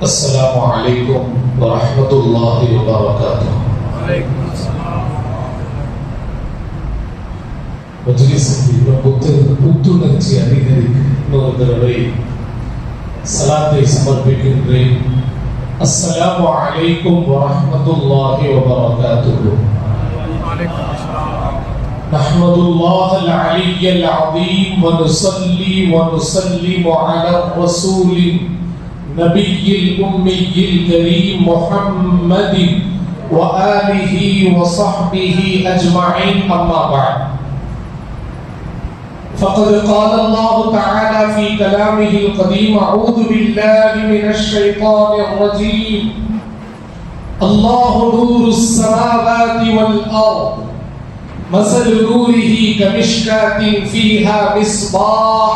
السلام عليكم ورحمة الله وبركاته. وعليكم السلام. மஜ்லிஸில் புத்துணர்ச்சி அதிகரிக்க இன்னொரு தடவை சலாத்தை சமர்ப்பிக்கின்றேன். அஸ்ஸலாமு அலைக்கும் வரஹ்மத்துல்லாஹி வபரகாத்துஹு. وعليكم السلام. நஹ்மதுல்லாஹல் அலிய்யல் அஸீம் வ நுஸல்லி வ நுஸல்லிமு அலா ரசூலின் நபியில் உம்மியில் கரீம் முஹம்மதின் வ ஆலிஹி வ ஸஹ்பிஹி அஜ்மஈன். அம்மா பஅத். فقد قال الله تعالى في كلامه القديم: أعوذ بالله من الشيطان الرجيم. الله نور السماوات والأرض مثل نوره كمشكاة فيها مصباح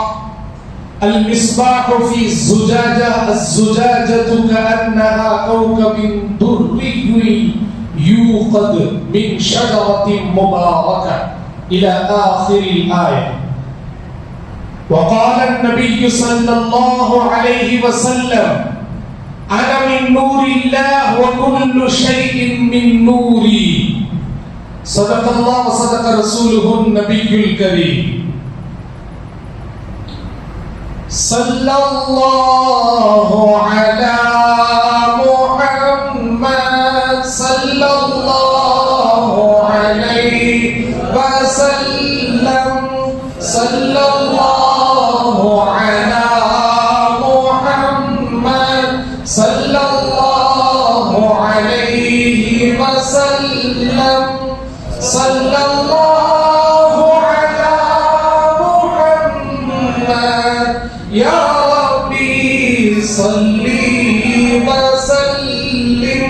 المصباح في الزجاجة كأنها كوكب دري يوقد من شجرة مباركة إلى آخر الآية. وقال النبي صلى الله عليه وسلم: أنا من نور الله وكل شيء من نوري. صدق الله وصدق رسوله النبي الكريم. صلى الله على محمد صلى الله عليه وسلم. صلى الله على محمد صلى الله عليه وسلم. صلى الله على محمد يا ربي صل وسلم.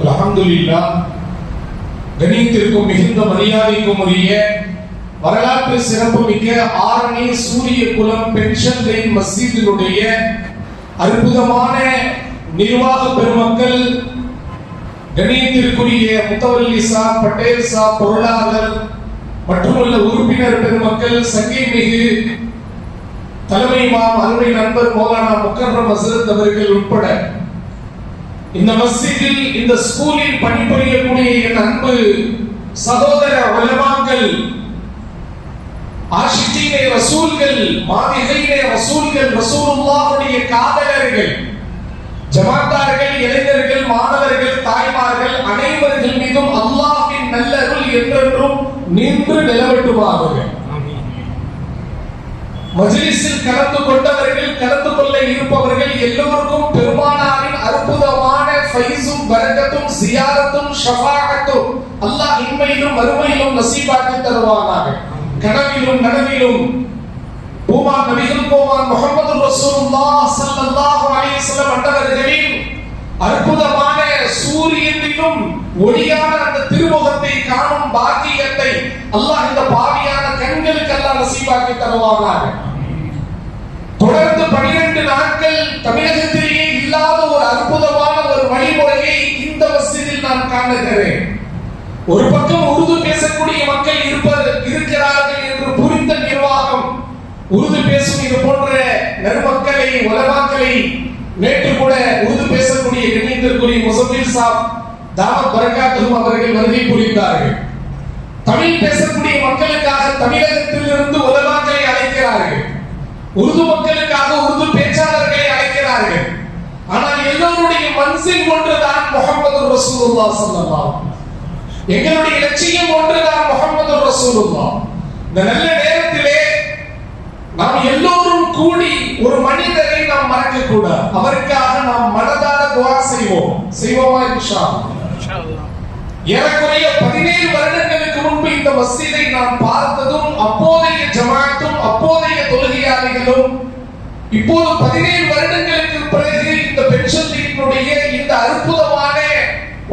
அல்ஹம்துலில்லாஹ். கணியத்திற்கும் மிகுந்த மரியாதைக்கும் உரிய வரலாற்று சிறப்பு மிக்க ஆரணி சூரிய குலம் பென்ஷன் லைன் மஸ்ஜிதினுடைய அற்புதமான நிர்வாக பெருமக்கள், கணியத்திற்குரிய முத்தவல்லி சாப், பட்டேல் சாப், பொருளாளர் மற்றுமுள்ள உறுப்பினர் பெருமக்கள், சங்கை மிகு தலைமை இமாம் அருமை நண்பர் மௌலானா முக்கர்ரம் ஹஸ்ரத் அவர்கள் உட்பட இந்த மஸ்ஜிதில் இந்த ஸ்கூலில் பணிபுரியக்கூடிய என் அன்பு சகோதர உலமாக்கள், ஆஷிகீனே ரசூல்கள், மாதிகைனே ரசூல்கள், ரசூலுல்லாஹ்வுடைய காதலர்கள், ஜமாத்தார்கள், இளைஞர்கள், மாணவர்கள், தாய்மார்கள் அனைவர்கள் மீதும் அல்லாஹ்வின் நல்லருள் என்றென்றும் நின்று நிலவட்டுமாக. மஜ்லிஸில் கலந்து கொண்டவர்கள், கலந்து கொள்ள இருப்பவர்கள் எல்லோருக்கும் பெருமானாரின் அற்புதமான ஃபைஸும் பரக்கத்தும் ஜியாரத்தும் ஷஃபாஅத்தும் அல்லாஹ் இன்மையிலும் மறுமையிலும் நசீபாக்கி தருவானாக. கனவிலும் நனவிலும் பூமான் நபிகள் கோமான் முஹம்மது ரசூலுல்லாஹ் ஸல்லல்லாஹு அலைஹி வஸல்லம் அண்டவர்களின் அற்புதமான சூரியனிலும் ஒளியான அந்த திருமுகத்தை காணும் பாக்கியத்தை அல்லாஹ் இந்த பாவியான கண்களுக்கு அல்லாஹ் நசீபாக்கி தருவானாக. தொடர்ந்து 12 நாட்கள் தமிழகத்திலேயே இல்லாத ஒரு அற்புதமான ஒரு வழிமுறையை இந்த மஸ்ஜிதில் நான் காணுகிறேன். ஒரு பக்கம் உருது பேசக்கூடிய மக்கள் இருக்கிறார்கள் என்று புரிந்த நிர்வாகம் உருது பேசும் இது போன்ற நறுமக்களை உலமாக்களை நேற்று கூட உருது பேசக்கூடிய கண்ணியத்திற்குரிய முஸம்மில் சாப் தாமத் பரக்காத்துஹு அவர்கள் வருகை புரிந்தார்கள். தமிழ் பேசக்கூடிய மக்களுக்காக தமிழகத்திலிருந்து உலமாக்களை அழைக்கிறார்கள், உருது மக்களுக்காக உருது பேச்சாளர்களை அழைக்கிறார்கள். ஆனால் எல்லோருடைய மன்சில் ஒன்றுதான் முஹம்மது ரசூலுல்லாஹ் ஸல்லல்லாஹு அலைஹி வஸல்லம். எங்களுடைய லட்சியம் ஒன்றுதான் முஹம்மது ரசூலுல்லாஹ். இந்த நல்ல நேரத்திலே நாம் எல்லோரும் கூடி ஒரு மனிதரை நாம் மறக்க கூடாது. அவருக்காக நாம் மனதார துஆ செய்வோமா இன்ஷா அல்லாஹ். ஏறக்குறைய 17 வருடங்களுக்கு முன்பு இந்த மஸ்ஜிதை நான் பார்த்ததும் அப்போதைய ஜமாஅத்தும் அப்போதைய தொழுகையாளிகளும் இப்போது 17 வருடங்களுக்கு பிறகு இந்த பென்ஷன் லீக்கினுடைய இந்த அற்புதமான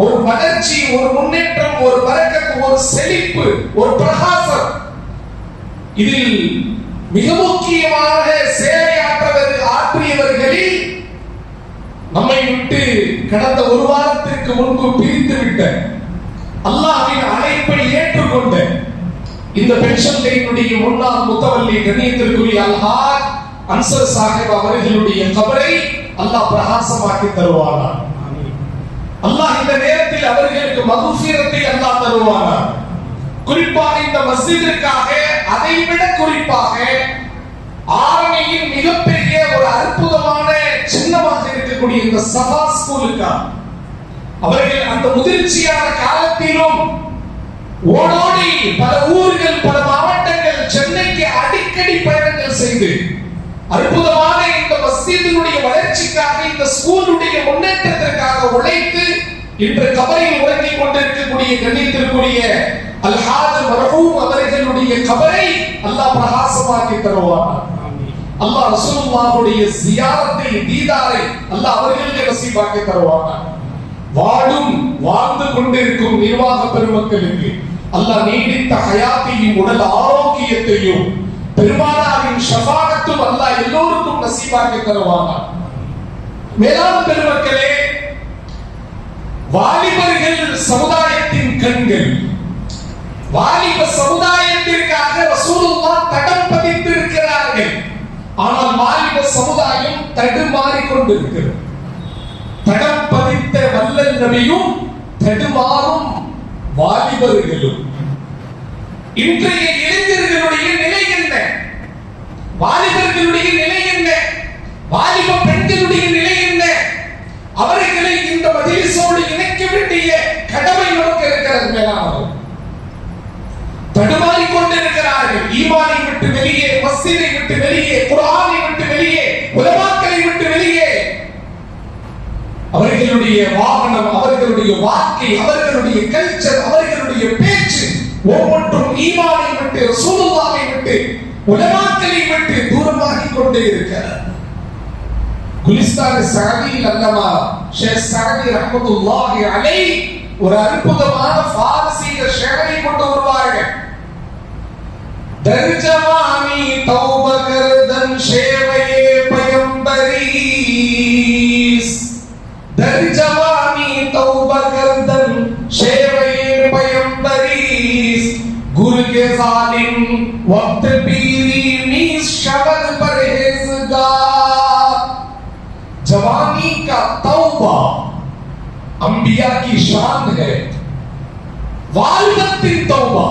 ஒரு வளர்ச்சி, ஒரு முன்னேற்றம், ஒரு பரக்கத், ஒரு செழிப்பு, ஒரு பிரகாசம், இதில் மிக முக்கியமாக சேவை ஆற்றியவர்களில் நம்மை விட்டு கடந்த ஒரு வாரத்திற்கு முன்பு பிரித்து விட்ட அல்லாஹ்வின் அழைப்பை ஏற்றுக்கொண்ட இந்த பென்ஷன் லைனுடைய முன்னாள் முத்தவல்லி கண்ணியத்திற்குரிய அல்ஹாஜ் அன்சர் சாஹிப் அவர்களுடைய கபரை அல்லாஹ் பிரகாசமாக்கி தருவானார். அல்லாஹ் இந்த நேரத்தில் அவர்களுக்கு மக்ஃபிரத்தை அல்லாஹ் தருவானார். குறிப்பாக இந்த மஸ்ஜிதிற்காக, அதைவிட குறிப்பாக ஆரணியின் மிகப்பெரிய ஒரு அற்புதமான சின்னமாக இருக்கக்கூடிய இந்த சபா ஸ்கூலுக்காக அவர்கள் அந்த முதிர்ச்சியான காலத்திலும் ஓடோடி பல ஊர்கள், பல மாவட்டங்கள், சென்னைக்கு அடிக்கடி பயணங்கள் செய்து அற்புதமான இந்த மஸ்ஜிதினுடைய வளர்ச்சிக்காக, இந்த ஸ்கூலுடைய முன்னேற்றத்திற்காக உழைத்து இன்று கபரில் உறங்கிக் கொண்டிருக்கக்கூடிய கண்ணியத்திற்குரிய அல்ஹாஜ் மர்ஹூம் அவர்களுடைய கபரை அல்லாஹ் பிரகாசமாக்கி தருவார். அல்லாஹ் ரசூலுல்லாஹுடைய ஜியாரத்தை, தீதாரை அல்லாஹ் அவர்களுக்கு நசீபாக்கி தருவார். வாழும் வாழ்ந்து கொண்டிருக்கும் நிர்வாக பெருமக்களுக்கு அல்லாஹ் நீடித்த ஹயாத்தையும் உடல் ஆரோக்கியத்தையும் பெருமானாரின் ஷஃபாஅத்தும் அல்லாஹ் எல்லோருக்கும் நசீபாக்கி தருவார். மேலான பெருமக்களே, வாலிபர்கள் சமுதாயத்தின் கண்கள். வாலிப சமுதாயத்திற்காக ரசூலுல்லாஹ் தடம் பதித்திருக்கிறார்கள். ஆனால் வாலிப சமுதாயம் தடுமாறி கொண்டிருக்கிறது. தடம் பதித்த வல்லல் நபியும் தடுமாறும் வாலிபர்களும். இன்றைய இளைஞர்களுடைய நிலை என்ன? வாலிபர்களுடைய நிலை என்ன? வாலிப பெண்களுடைய நிலை என்ன? அவர்களை இந்த மஜ்லிஸோடு இணைக்க வேண்டிய கடமை நமக்கு இருக்கிறது. மேலானவர்கள் தடுமாறிக் கொண்டிருக்கிறார்கள். ஈமானை விட்டு வெளியே, மஸ்ஜிதை விட்டு வெளியே, குர்ஆனை விட்டு வெளியே, உலமாக்களை விட்டு வெளியே. அவர்களுடைய வாகனம், அவர்களுடைய வாழ்க்கை, அவர்களுடைய கல்ச்சர், அவர்களுடைய பேச்சு ஒவ்வொன்றும் ஈமானை விட்டு, ரசூலுல்லாஹை விட்டு, உலமாக்களை விட்டு தூரமாகிக் கொண்டே இருக்கிறது. குலிஸ்தான் சஅதி அல்லமா ஷேக் சஅதி ரஹ்மத்துல்லாஹி அலைஹி ஒரு அற்புதமான ஃபாரசிய ஷஅரை கொண்டு வருவார்கள். दर जवानी तौबा करदन शेवये पैगंबरीस, दर जवानी तौबा करदन शेवये पैगंबरीस, गुल के जालिम वक्त पीरी मीस शबद परहेजगार. जवानी का तौबा अंबिया की शान है. वालिदत्तिन तौबा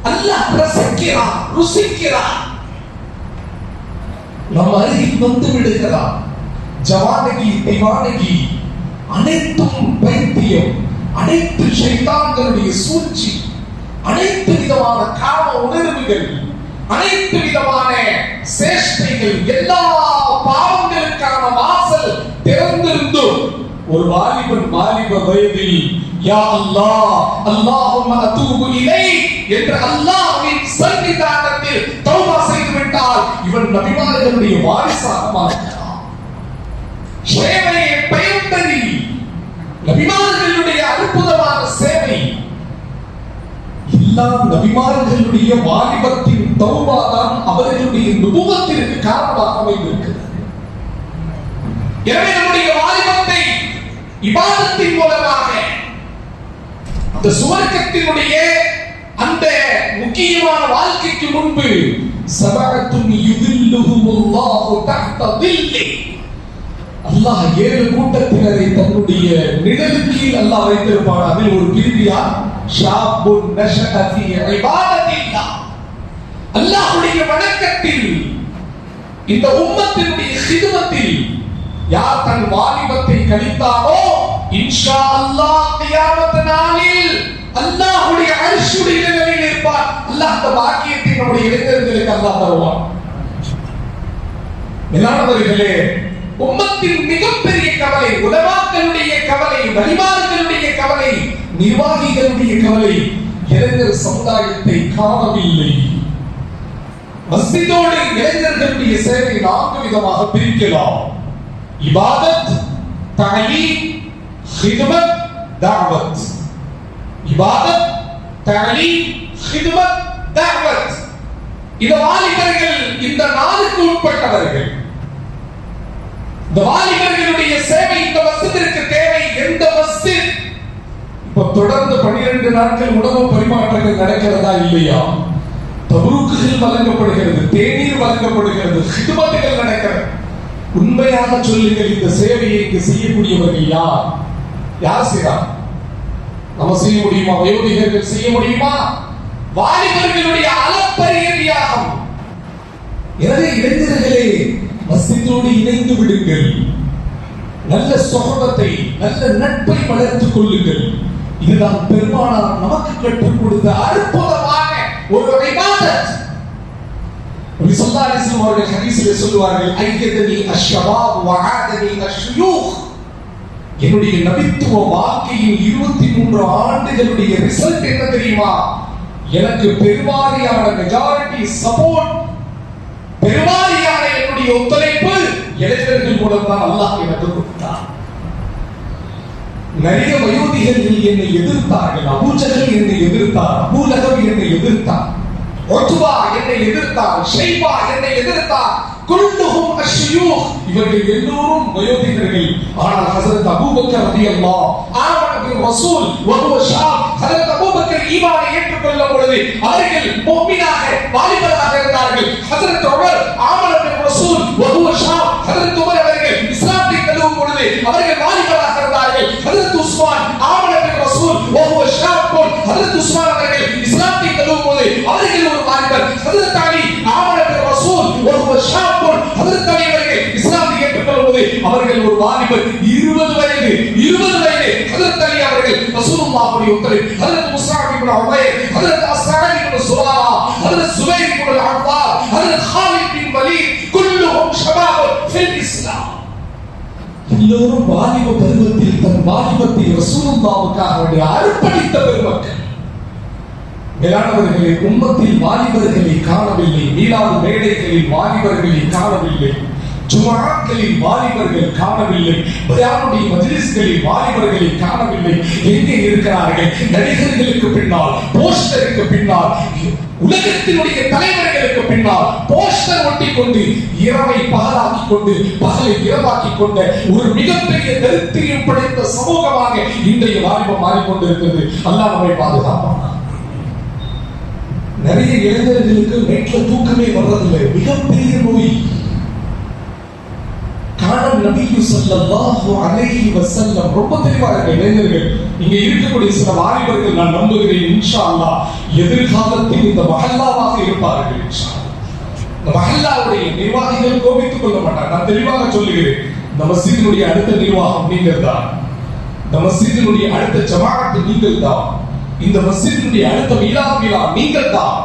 அல்லாஹ் ரசிக்கிறான், ருசிக்கிறான். நம்ம அருகில் வந்து விடுகிறான். ஜவானகி, திவானகி அனைத்தும் பைத்தியம், அனைத்து ஷைத்தான்களுடைய சூழ்ச்சி, அனைத்து விதமான காம உணர்வுகள், அனைத்து விதமான சேஷ்டைகள், எல்லா பாவங்களுக்கான வாசல் திறந்திருந்தும் ஒரு வாலிபன் வாலிப வயதில் யா அல்லாஹ் அல்லாஹும்ம அதூபு இலைக் என்று அல்லாஹ்வின் சன்னிதானத்தில் தௌபா செய்து விட்டால் இவன் நபிமார்களுடைய வாரிசாக மாறுகிறான். சேவையை பயன்பெறி நபிமார்களுடைய அற்புதமான சேவை. எல்லா நபிமார்களுடைய வாலிபத்தின் தௌபா தான் அவர்களுடைய நுபுவத்திற்கு காரணமாக அமைந்திருக்கிறது. எனவே நம்முடைய வாலிபத்தை இபாதத்தின் மூலமாக அந்த சுவர்க்கத்தினுடைய அந்த முக்கியமான வாழ்க்கைக்கு முன்பு சபஅத்துன் யுதில்லுஹுமுல்லாஹு தஹ்த தில்லி, அல்லாஹ் 7 கூட்டத்தினரை தன்னுடைய நிழலுக்கு கீழ் அல்லாஹ் வைத்திருப்பான். அதில் ஒரு பிரிவியா ஷாபுன் நஷஅ ஃபீ இபாதத்தில்லாஹ், அல்லாஹ்வுடைய வணக்கத்தில், இந்த உம்மத்தினுடைய ஹிதமத்தில் யார் தன் வாலிபத்தை கழித்தாரோ இன்ஷா அல்லாஹ் கியாமத் நாளில் அல்லாஹ்வுடைய அர்ஷுடைய நிலையில் இருப்பார். அல்லாஹ் அந்த பாக்கியத்தை நம்முடைய இளைஞர்களுக்கு அல்லாஹ் தருவார். மேலானவர்களே, உம்மத்தின் மிகப்பெரிய கவலை, உலமாக்களுடைய கவலை, வலிமார்களுடைய கவலை, நிர்வாகிகளுடைய கவலை, இளைஞர் சமுதாயத்தை காணவில்லை. மஸ்ஜிதோடு இளைஞர்களுடைய சேவை 4 விதமாக பிரிக்கலாம். இபாதத், தஅலீம், ஹிதமத், தஅவத். இபாதத், தஅலீம், ஹிதமத், தஅவத். இந்த வாலிபர்கள் இந்த 4க்கு உட்பட்டவர்கள். இந்த வாலிபர்களுடைய சேவை இந்த மஸ்ஜிதிற்கு தேவை. எந்த மஸ்ஜித் இப்ப தொடர்ந்து 12 நாட்கள் உணவு பரிமாற்றங்கள் நடக்கிறதா இல்லையா? தபூக்குகள் வழங்கப்படுகிறது, தேநீர் வழங்கப்படுகிறது, ஹிதுமத்துகள் நடக்கிறது. உண்மையாக சொல்லுங்கள், இந்த சேவையை இங்கு செய்யக்கூடியவர்கள் யார்? யார் செய்யறார்? நம்ம செய்ய முடியுமா? வயோதிகர்கள் செய்ய முடியுமா? வாலிபர்களுடைய அளப்பரிய தியாகம். எனவே இளைஞர்களே, மஸ்ஜிதோடு இணைந்து விடுங்கள். நல்ல சுகபத்தை, நல்ல நட்பை வளர்த்துக் கொள்ளுங்கள். இதுதான் பெருமானார் நமக்கு கற்றுக் கொடுத்த அற்புதமான ஒரு இபாதத். நபி ஸல்லல்லாஹு அலைஹி வஸல்லம் அவர்கள் ஹதீஸிலே சொல்வார்கள், ஐயதனி அஷ்ஷபாப் வஆதனி அஷ்ஷுயூக். என்னுடைய நபித்துவ வாழ்க்கையின் 23 ஆண்டுகளுடைய ரிசல்ட் என்ன தெரியுமா? எனக்கு பெருவாரியான மெஜாரிட்டி சப்போர்ட், பெருவாரியான என்னுடைய ஒத்துழைப்பு இளைஞர்கள் மூலம் தான் அல்லாஹ் எனக்கு கொடுத்தார். நிறைய வயோதிகர்கள் என்னை எதிர்த்தார்கள். அபூஜஹல் என்னை எதிர்த்தார், அபூ லஹப் என்னை எதிர்த்தார், உத்பா என்னை எதிர்த்தார், ஷைபா என்னை எதிர்த்தார். குல்லுஹும் அஷ்ஷுயூக். இவர்கள் எல்லோரும் வயோதிகர்கள். ஆனால் ஹஜ்ரத் அபூபக்கர் ரலியல்லாஹு ஆமன பிர் ரசூல் வ ஹுவ ஷாப். ஹஜ்ரத் அபூபக்கர் ஈமானை ஏற்றுக்கொள்ளும் பொழுது அவர்கள் முஃமினாக வாலிபராக இருந்தார்கள். ஹஜ்ரத் உமர் ஆமன பிர் ரசூல் வ ஹுவ ஷாப். ஹஜ்ரத் உமர் அவர்கள் இஸ்லாத்தை தழுவும் பொழுது அவர்கள் வாலிபராக இருந்தார்கள். ஹஜ்ரத் உஸ்மான் ஆமன பிர் ரசூல் வ ஹுவ ஷாப். ஹஜ்ரத் உஸ்மான் அவர்கள் இஸ்லாத்தை தழுவும் பொழுது அவர்கள் ஒரு வாலிபர். ஹஜ்ரத் அலி ஆமன பிர் ரசூல் வ ஹுவ ஷாப். ஹஜ்ரத் அலி அவர்கள் இஸ்லாத்தை ஏற்றுக்கொள்ளும் போது அவர்கள் ஒரு வாலிபர். 20 வயது ஹஜ்ரத் அலி அவர்கள் ரசூலுல்லாஹி ஒத்தரிப்பு. ஹஜ்ரத் முஸ்அப் இப்னு உமைர், ஹஜ்ரத் அஸ்ஸாத் இப்னு சுராரா, ஹஜ்ரத் சுபைர் இப்னு அவ்வார், ஹஜ்ரத் Khalid bin Walid, குல்லுஹும் Shabab fill இஸ்லாம். எல்லோரும் வாலிப பருவத்தில் தன் வாலிபத்தை ரசூலுல்லாஹ்வுக்காக அர்ப்பணித்த பெருமக்கள். மேலானவர்களே, உம்மத்தில் வாலிபர்களை காணவில்லை. மீலாது மேடைகளில் வாலிபர்களை காணவில்லை. ஜும்ஆக்களில் வாலிபர்கள் காணவில்லை. பயானுடைய மஜ்லிஸ்களில் வாலிபர்களை காணவில்லை. எங்கே இருக்கிறார்கள்? நடிகர்களுக்கு பின்னால், போஸ்டருக்கு பின்னால், உலகத்தினுடைய தலைவர்களுக்கு பின்னால் போஸ்டர் ஒட்டிக் கொண்டு இரவை பகலாக்கிக் கொண்டு பகலை இரவாக்கிக் கொண்ட ஒரு மிகப்பெரிய தரித்திரியம் படைத்த சமூகமாக இன்றைய வாலிபம் மாறிக்கொண்டிருக்கிறது. அல்லாஹ் நம்மை பாதுகாப்பான். நிறைய இளைஞர்களுக்கு நைட்ல தூக்கமே வர்றதில்லை. மிகப்பெரிய நோய். காணல் நபியு ஸல்லல்லாஹு அலைஹி வஸல்லம் ரொம்ப தெளிவாக இளைஞர்கள் இங்க இருக்கக்கூடிய சில வாலிபர்கள் நான் நம்புகிறேன் இன்ஷா அல்லாஹ் எதிர்காலத்தில் இந்த மஹல்லாவாக இருப்பார்கள் இன்ஷா அல்லாஹ். இந்த மஹல்லாவுடைய நிர்வாகிகள் கோபித்துக் கொள்ள மாட்டார். நான் தெளிவாக சொல்லுகிறேன், இந்த மஸ்ஜிதினுடைய அடுத்த நிர்வாகம் நீங்கள் தான். இந்த மஸ்ஜிதினுடைய அடுத்த ஜமாஅத் நீங்கள் தான். இந்த மஸ்ஜிதினுடைய அடுத்த விழா நீங்கள் தான்.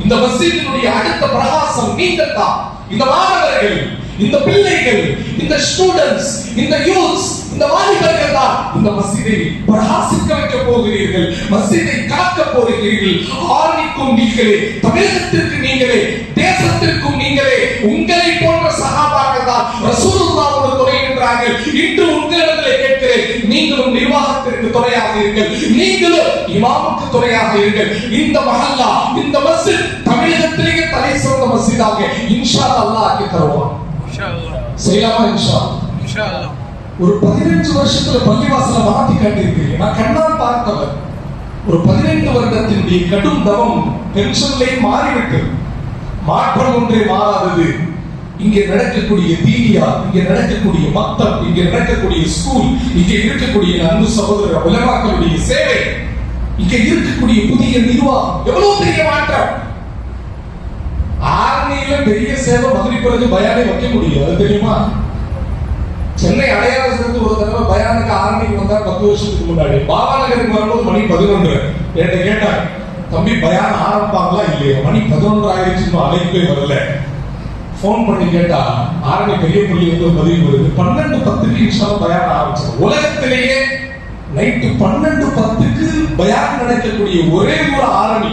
இந்த மஸ்ஜிதினுடைய அடுத்த பிரகாசம் நீங்கள் தான். இந்த மாணவர்கள், இந்த பிள்ளைகள், இந்த ஸ்டூடண்ட்ஸ், இந்த யூத்ஸ், இந்த வாலிபர்கள் தான் இந்த மஸ்ஜிதை பிரகாசிக்க வைக்க போகிறீர்கள். மஸ்ஜிதை காக்க போகிறீர்கள். ஆர்மிக்கும் நீங்களே, தமிழகத்திற்கு நீங்களே, தேசத்திற்கும் நீங்களே. உங்களை போன்ற சஹாபாக்கள் தான் ரசூலுல்லாஹ்வோடு துணை நின்றார்கள். இன்று உங்களிடத்திலே கேட்கிறேன், நீங்களும் நிர்வாகத்திற்கு துணையாக இருங்கள். நீங்களும் இமாமுக்கு துணையாக இருங்கள். இந்த மஹல்லா, இந்த மஸ்ஜித் தமிழகத்திலேயே தலை சிறந்த மஸ்ஜிதாக இன்ஷா அல்லாஹ் ஆக்கி தருவான். செய்யலாமா? இன்ஷா அல்லாஹ். ஒரு 15 வருஷத்துல பள்ளிவாசல மாத்தி காட்டியிருக்கிறீங்க. நான் கண்ணால் பார்த்தவர். ஒரு 15 வருடத்தினுடைய கடும் தவம் டென்ஷன்லேயே மாறிவிட்டு மாற்றம் ஒன்றே மாறாதது. இங்கே நடக்கக்கூடிய தீனியா, இங்கே நடக்கக்கூடிய மக்தப், இங்கே நடக்கக்கூடிய ஸ்கூல், இங்கே இருக்கக்கூடிய அன்பு சகோதர உலமாக்களுடைய சேவை, இங்கே இருக்கக்கூடிய புதிய நிர்வாகம், எவ்வளவு பெரிய மாற்றம். ஆர்மியில பெரிய சேவை மகரிப் பிறகு பயானை வைக்க முடியும், அது தெரியுமா? சென்னை அடையாளத்திலிருந்து ஒரு தடவை பயானுக்கு ஆர்மிக்கு வந்தா 10 வருஷத்துக்கு முன்னாடி பாபா நகருக்கு வரும்போது மணி 11. என்கிட்ட கேட்டாங்க, தம்பி பயான ஆரம்பிப்பாங்களா இல்லையா? மணி 11 ஆயிடுச்சு, இன்னும் அழைப்பே வரல. போன் பண்ணி கேட்டா ஆர்மி பெரிய புள்ளி வந்து பதிவு வருது. 12:10 இன்ஷால்லா பயான ஆரம்பிச்சோம். உலகத்திலேயே நைட்டு 12:10 பயான் நடக்கக்கூடிய ஒரே ஒரு ஆர்மி.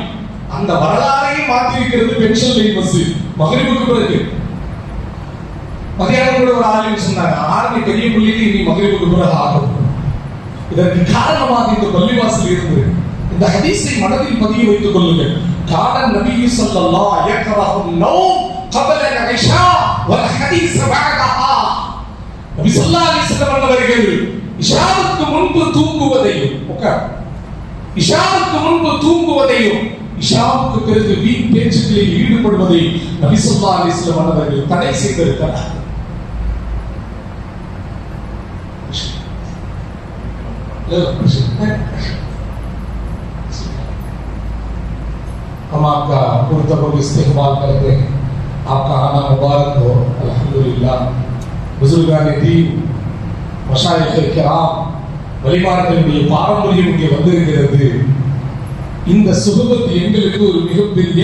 அந்த வரலாறையும் மாற்றி இருக்கிறது பென்ஷன் லைன் பஸ். மகரிபுக்கு பிறகு மதியானம் கூட ஒரு ஆளுநர் சொன்னாங்க, ஆர்மி பெரிய புள்ளிக்கு இனி மகரிபுக்கு பிறகு ஆகும். இதற்கு காரணமாக இந்த பள்ளிவாசல் இருந்து இந்த ஹதீஸை மனதில் பதிய வைத்துக் கொள்ளுங்கள். கான நபி ஸல்லல்லாஹு அலைஹி வஸல்லம் நௌம் قبل العشاء والحديث بعدها. நபி ஸல்லல்லாஹு அலைஹி வஸல்லம் அவர்கள் இஷாவுக்கு முன்பு தூங்குவதையும், இஷாவுக்கு முன்பு தூங்குவதையும் இஷாவுக்கு பிறகு வீண் பேச்சுக்களில் ஈடுபடுவதை நபி ஸல்லல்லாஹு அலைஹி வஸல்லம் அவர்கள் தடை செய்திருக்கிறார். हम आपका पुरतलब इस्तेमाल करते हैं. आपका आना मुबारक हो. अल्हम्दुलिल्लाह. बुजुर्गान दीन, मशाइख किराम, வலிமார்களுடைய பாரம்பரியம் இங்கே வந்திருக்கிறது. இந்த சுஹபத் எங்களுக்கு ஒரு மிகப்பெரிய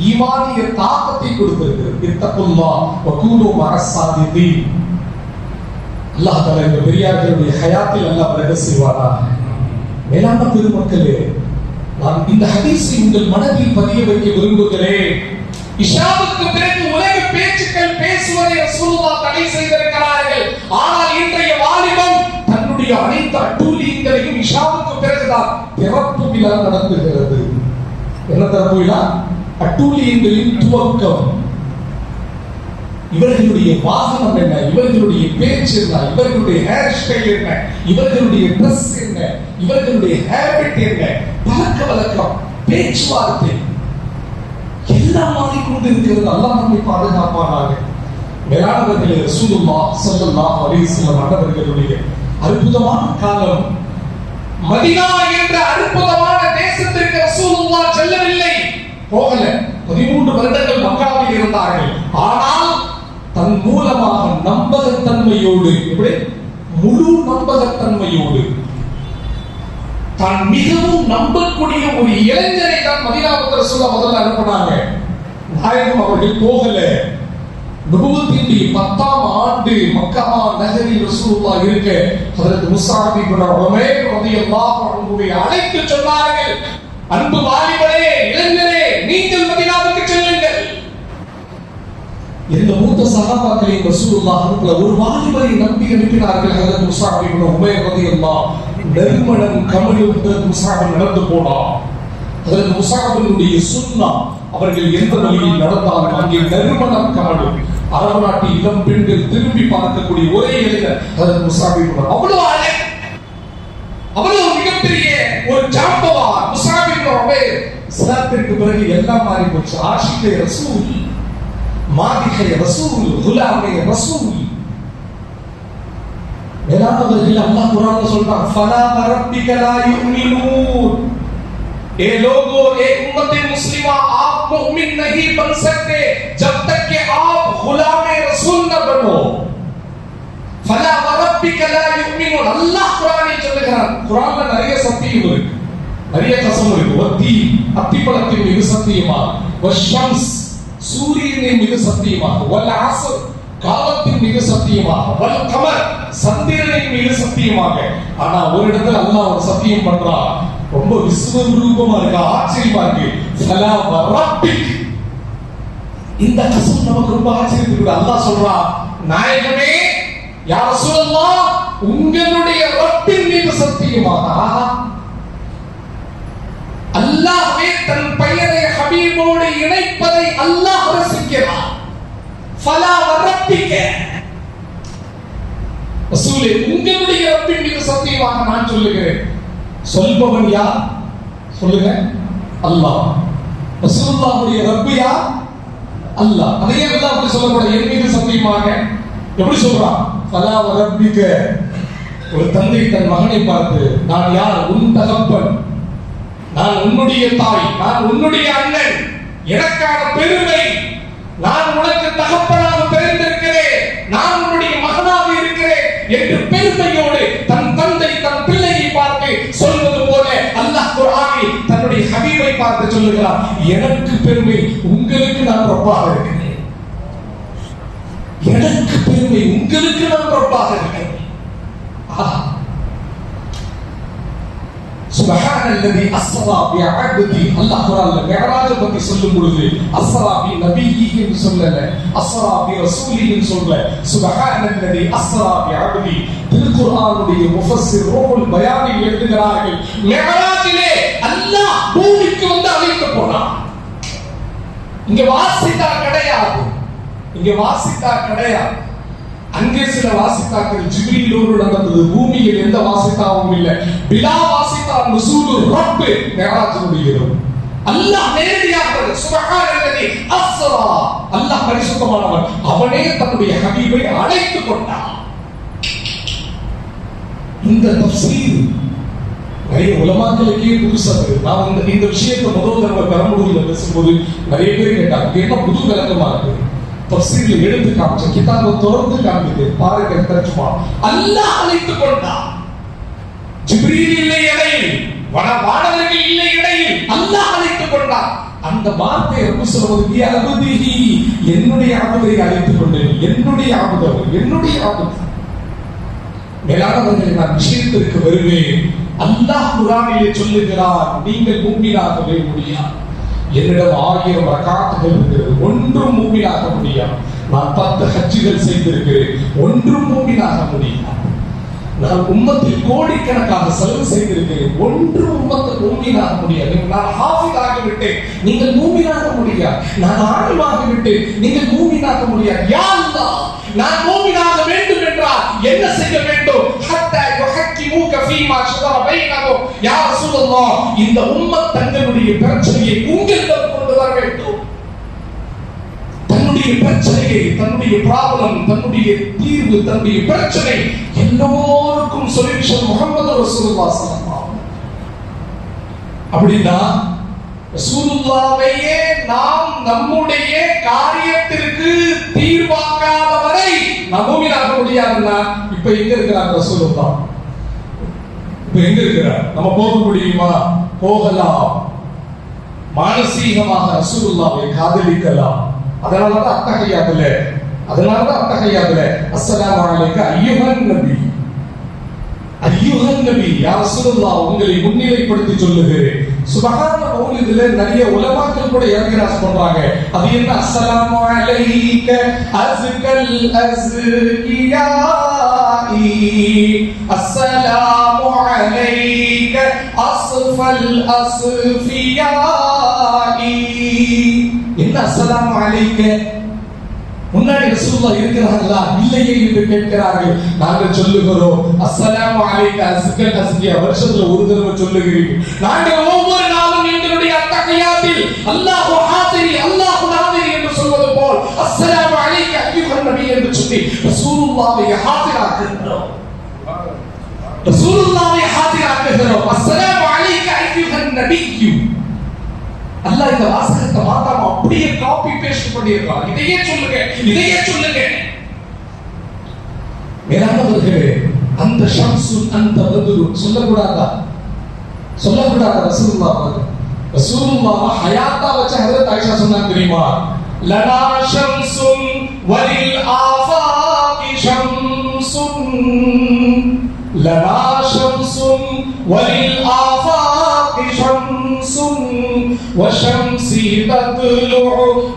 ஈமானிய தாக்கத்தை கொடுத்திருக்கிறது. இத்தகுல்லாஹ் வகூனு மஅஸ்ஸாதிகீன். அல்லாஹ் தஆலா இந்த பெரியார்களுடைய ஹயாத்தில் அல்லாஹ் பரக்கத் செய்வானாக. மேலான பெருமக்களே, நான் இந்த ஹதீஸை உங்கள் மனதில் பதிய வைக்க விரும்புகிறேன். இஷாவுக்கு பிறகு உலக பேச்சுக்கள் பேசுவதை ரசூலுல்லாஹ் தடை செய்திருக்கிறார்கள். ஆனால் இன்றைய வாலிபம் தன்னுடைய அனைத்து அட்டூழியங்களையும் இஷாவுக்கு பிறகுதான் திறப்பு விழா நடத்துகிறது. என்ன திறப்பு விழா? அட்டூழியங்களின் துவக்கம். இவர்களுடைய வாகனம் என்ன, இவர்களுடைய பேச்சு என்ன, இவர்களுடைய ஹேர் ஸ்டைல் என்ன, இவர்களுடைய ட்ரெஸ் என்ன, இவர்களுடைய ஹேபிட் என்ன, பழக்க வழக்கம், பேச்சுவார்த்தை எல்லாம் மாறிக்கொண்டிருக்கிறது. அல்லாஹ் நம்மை பாதுகாப்பானாக. மேலானவர்களே, ரசூலுல்லாஹ் ஸல்லல்லாஹு அலைஹி வஸல்லம் அவர்களுடைய அற்புதமான காலம். மதீனா என்ற அற்புதமான தேசத்திற்கு ரசூலுல்லாஹ் செல்லவில்லை, போகல. 13 வருடங்கள் மக்காவில் இருந்தார்கள். ஆனால் தன் மூலமாக நம்பகத்தன்மையோடு, எப்படி முழு நம்பகத்தன்மையோடு தான் மிகவும் நம்பக்கூடிய ஒரு இளைஞரை தான் மதீனாவுக்கு ரசூலுல்லாஹ் முதல்ல அனுப்பினாங்க. நாயகம் அவர்கள் போகல. நபுவத்தினுடைய 10ஆம் ஆண்டு மக்கா நகரில் ரசூலுல்லாஹ் இருக்க ஹஜ்ரத் முஸ்அப் இப்னு உமைர் ரலியல்லாஹு அன்ஹுவை அழைத்து சொன்னார்கள், அன்பு வாலிபரே, இளைஞரே, நீங்கள் மதீனாவுக்கு செல்லுங்கள். இந்த மூத்த சஹாபாக்களை ரசூலுல்லாஹ் அனுப்பல. ஒரு வாலிபரை நம்பி அனுப்பினார்கள். ஹஜ்ரத் முஸ்அப் இப்னு உமைர் ரலியல்லாஹு நறுமணம் கமழும் ஹஜ்ரத் முஸ்அப் நடந்து போனார். ஹஜ்ரத் முஸ்அபினுடைய சுன்னா, அவர்கள் எந்த வழியில் நடந்தாலும் அங்கே நறுமணம் கமழும். அரபு நாட்டு இளம் பெண்கள் திரும்பி பார்க்கக்கூடிய ஒரே இளைஞர் ஹஜ்ரத் முஸ்அப் இப்னு அவ்வளவு அவ்வளவு மிகப்பெரிய ஒரு ஜாம்பவான் முஸ்அப் இப்னு உமைர். இஸ்லாத்திற்கு பிறகு எல்லாம் மாறி போச்சு. ஆஷிகே ரசூல், மாதிகே ரசூல், குலாமே ரசூல். மேலானவர்கள் அல்லாஹ் குர்ஆன்ல சொல்றான், ஃபலா ரப்பிக லா யுமினூன். ए लोगों, ए उम्मत मुस्लिमा, आप मुमिन नहीं बन सकते जब तक कि आप गुलाम रसूल न बनो. फला रब्बिक ला युमिनून. அல்லாஹ் குர்ஆனில் சொல்கிறான். குர்ஆன்ல நிறைய சத்தியம் இருக்கு, நிறைய கசம் இருக்கு. வத்தி, அத்திப்பழத்தின் மீது சத்தியமாக, வஷம்ஸ், சூரியனின் மீது சத்தியமாக, வல் அஸ்ர், காலத்தின் மீது சத்தியமாக, வல் கமர், சந்திரனின் மீது சத்தியமாக. ஆனா ஒரு இடத்துல அல்லாஹ் ஒரு சத்தியம் பண்றான், ரொம்ப விஸ்வரூபமா இருக்கு, ஆச்சரியமா இருக்கு. ஃபலா ரப்பிக். இந்த கசம் நமக்கு ரொம்ப ஆச்சரியத்துக்கு. அல்லாஹ் சொல்றான், நாயகமே, யா ரசூலல்லாஹ், உங்களுடைய ரப்பின் மீது சத்தியமாக. அல்லாஹ்வே தன் பெயரை ஹபீபோடு இணைப்பதை அல்லாஹ் ரசிக்கிறார். ஃபலா ரப்பிக. ரசூலே, உங்களுடைய ரப்பின் மீது சத்தியமாக நான் சொல்லுகிறேன். சொல்பவன் யார்? சொல்லுங்க, அல்லாஹ். ரசூலுல்லாஹ்வுடைய ரப்பு யார்? அல்லாஹ். அதையே அல்லாஹ் அப்படி சொல்லக்கூடாது, என் மீது சத்தியமாக. எப்படி சொல்றான்? ஃபலா ரப்பிக. ஒரு தந்தை தன் மகனை பார்த்து, நான் யார்? உன் தகப்பன், நான் உன்னுடைய தாய், நான் உன்னுடைய அண்ணன், எனக்கான பெருமை, நான் உனக்கு தகப்பனாக பிறந்திருக்கிறேன், நான் உன்னுடைய மகனாக இருக்கிறேன் என்று பெருமையோடு தன் தந்தை தன் பிள்ளையை பார்த்து சொல்வது போல அல்லாஹ் குர்ஆனில் தன்னுடைய ஹபீபை பார்த்து சொல்லுகிறார், எனக்கு பெருமை, உங்களுக்கு நான் ரப்பாக இருக்கிறேன். எனக்கு பெருமை, உங்களுக்கு நான் ரப்பாக இருக்கிறேன். சுப்ஹானல்லதி அஸ்ரா பிஅப்தி. அல்லாஹ் குர்ஆன்ல மிஅராஜ் பத்தி சொல்லும் பொழுது அஸ்ரா பி நபியின்னு சொல்லல, அஸ்ரா பி ரசூலின்னு சொல்ல. சுப்ஹானல்லதி அஸ்ரா பிஅப்தி. திருக்குர்ஆனுடைய முஃபஸ்ஸிர் ரூஹுல் பயானில் எழுதுகிறார்கள், மிஅராஜிலே அல்லாஹ் பூமிக்கு வந்து அழைத்து போனான். இங்க வாசித்தா கிடையாது, இங்க வாசித்தா கிடையாது. அங்கே சில வாசித்தாக்கள் ஜிப்ரீலோடு நடந்தது, பூமியில் எந்த வாசித்தாவும் இல்லை. பிலா வாசித்தா நுசூலு ரப்பு மிஅராஜுடைய இரவு. அல்லாஹ் நேரடியாக சுப்ஹானல்லதி அஸ்ரா, அல்லாஹ் பரிசுத்தமானவன், அவனே தன்னுடைய ஹபீபை அழைத்துக் கொண்டான். இந்த தஃப்சீர் நிறைய உலமாக்களுக்கே புதுசாக. நான் இந்த விஷயத்தை முதல் தடவை பெரம்பலூர்ல பேசும்போது நிறைய பேர் கேட்டாங்க, என்ன புது விளக்கமா இருக்கு, தஃப்சீர்ல எடுத்து காமிச்ச கிதாபை திறந்து காமிக்குது பாருங்க, தர்ஜுமா. அல்லாஹ் அழைத்துக் கொண்டான். ஜிப்ரீல் இல்லை இடையில், வானவர்கள் இல்லை இடையில், அல்லாஹ் அழைத்துக் கொண்டான். அந்த வார்த்தை ரப்பு சொல்வது அபுதிஹி, என்னுடைய அபுதை அழைத்துக் கொண்டேன், என்னுடைய அபுதர், என்னுடைய அபுதர். மேலானவர்களை நான் விஷயத்திற்கு வருவேன். அல்லாஹ் குர்ஆனிலே சொல்லுகிறார், நீங்கள் மூமினாகவே முடியாது. என்னிடம் 1000 ரகாத்துகள் இருக்கிறது, ஒன்றும் மூமினாக முடியாது. நான் 10 ஹஜ்ஜுகள் செய்திருக்கிறேன், ஒன்றும் மூமினாக முடியாது. நான் உம்மத்தில் கோடிக்கணக்காக செலவு செய்திருக்கிறேன், ஒன்று உம்மத்தை மூமினாக முடியாது. நான் ஹாஃபிஸ் ஆகிவிட்டேன், நீங்கள் மூமினாக முடியாது. நான் ஆலிமாகி விட்டேன், நீங்கள் மூமினாக முடியாது. யா அல்லாஹ், நான் மூமினாக வேண்டும் என்றால் என்ன செய்ய வேண்டும்? ஹத்தா யுஹக்கிமுக ஃபீமா ஷஜர பைனஹும். யா ரசூலல்லாஹ், இந்த உம்மத் தங்களுடைய பிரச்சனையை உங்களிடம் கொண்டு வர வேண்டும். தன்னுடைய பிரச்சனையை, தன்னுடைய ப்ராப்ளம், தன்னுடைய தீர்வு, தன்னுடைய பிரச்சனை எல்லோருக்கும் சொல்யூஷன் முஹம்மது ரசூலுல்லாஹ் ஸல்லல்லாஹு அலைஹி வஸல்லம். அப்படின்னா ரசூலுல்லாஹ்வையே நாம் நம்முடைய காரியத்திற்கு தீர்வாக்காத வரை நம்புவீராக முடியாதுன்னா இப்ப எங்க இருக்கிறார் ரசூலுல்லாஹ்? இப்ப எங்க இருக்கிறார்? நம்ம போக முடியுமா? போகலாம். மானசீகமாக ரசூலுல்லாஹ்வை காதலிக்கலாம். அதனாலதான் அத்தகையாதுல அஸ்ஸலாமு அலைக்க ஐயுஹன் நபி, ஐயுஹன் நபி, யா ரசூலுல்லாஹ், உங்களை முன்னிலைப்படுத்தி சொல்லுகிறேன். சுப்ஹான மௌலிதுல நிறைய உலமாக்கள் கூட இறங்கிராஸ் பண்றாங்க. அது என்ன? அஸ்ஸலாமு அலைக்க அஸ்கல் அஸ்கியாஇ, அஸ்ஸலாமு அலைக்க அஸ்ஃபல் அஸ்ஃபியாஇ. என்ன அஸ்ஸலாமு அலைக்க? முன்னாடி ரசூலுல்லாஹ் இருக்கிறார்களா இல்லையே என்று கேட்கிறார்கள். நாங்கள் சொல்லுகிறோம் அஸ்ஸலாமு அலைக்க அஸ்கல் அஸ்கியா, வருஷத்துல ஒரு தடவை சொல்லுகிறீர்கள். நாங்கள் ஒவ்வொரு நாளும் எங்களுடைய அத்தஹியாத்தில் அல்லாஹு ஹாதிரி அல்லாஹு நாதிரி என்று சொல்வது போல் அஸ்ஸலாமு அலைக்க அய்யுஹன் நபி என்று சொல்லி ரசூலுல்லாஹ்வை ஹாதிராக்குகிறோம். ரசூலுல்லாஹ்வை ஹாதிராக்குகிறோம். அஸ்ஸலாமு அலைக்க அய்யுஹன் நபியு. அல்லாஹ் இந்த வாசகத்தை மாத்தாம அப்படியே காப்பி பேஸ்ட் பண்ணிருக்கான். இதையே சொல்லுங்க, இதையே சொல்லுங்க. மேலானவர்களே, அந்த ஷம்சுன் அந்த பத்ருன் சொல்லக்கூடாதா? சொல்லக்கூடாதா? ரசூலுல்லாஹ் ஹயாத்தா வச்ச ஹஜ்ரத் ஆயிஷா சொன்னாங்க தெரியுமா? லனா ஷம்சுன் வலில் ஆஃபாகி ஷம்சுன், லனா ஷம்சுன் வலில் ஆஃபாகி ஷம்சுன் وشمسي تطلع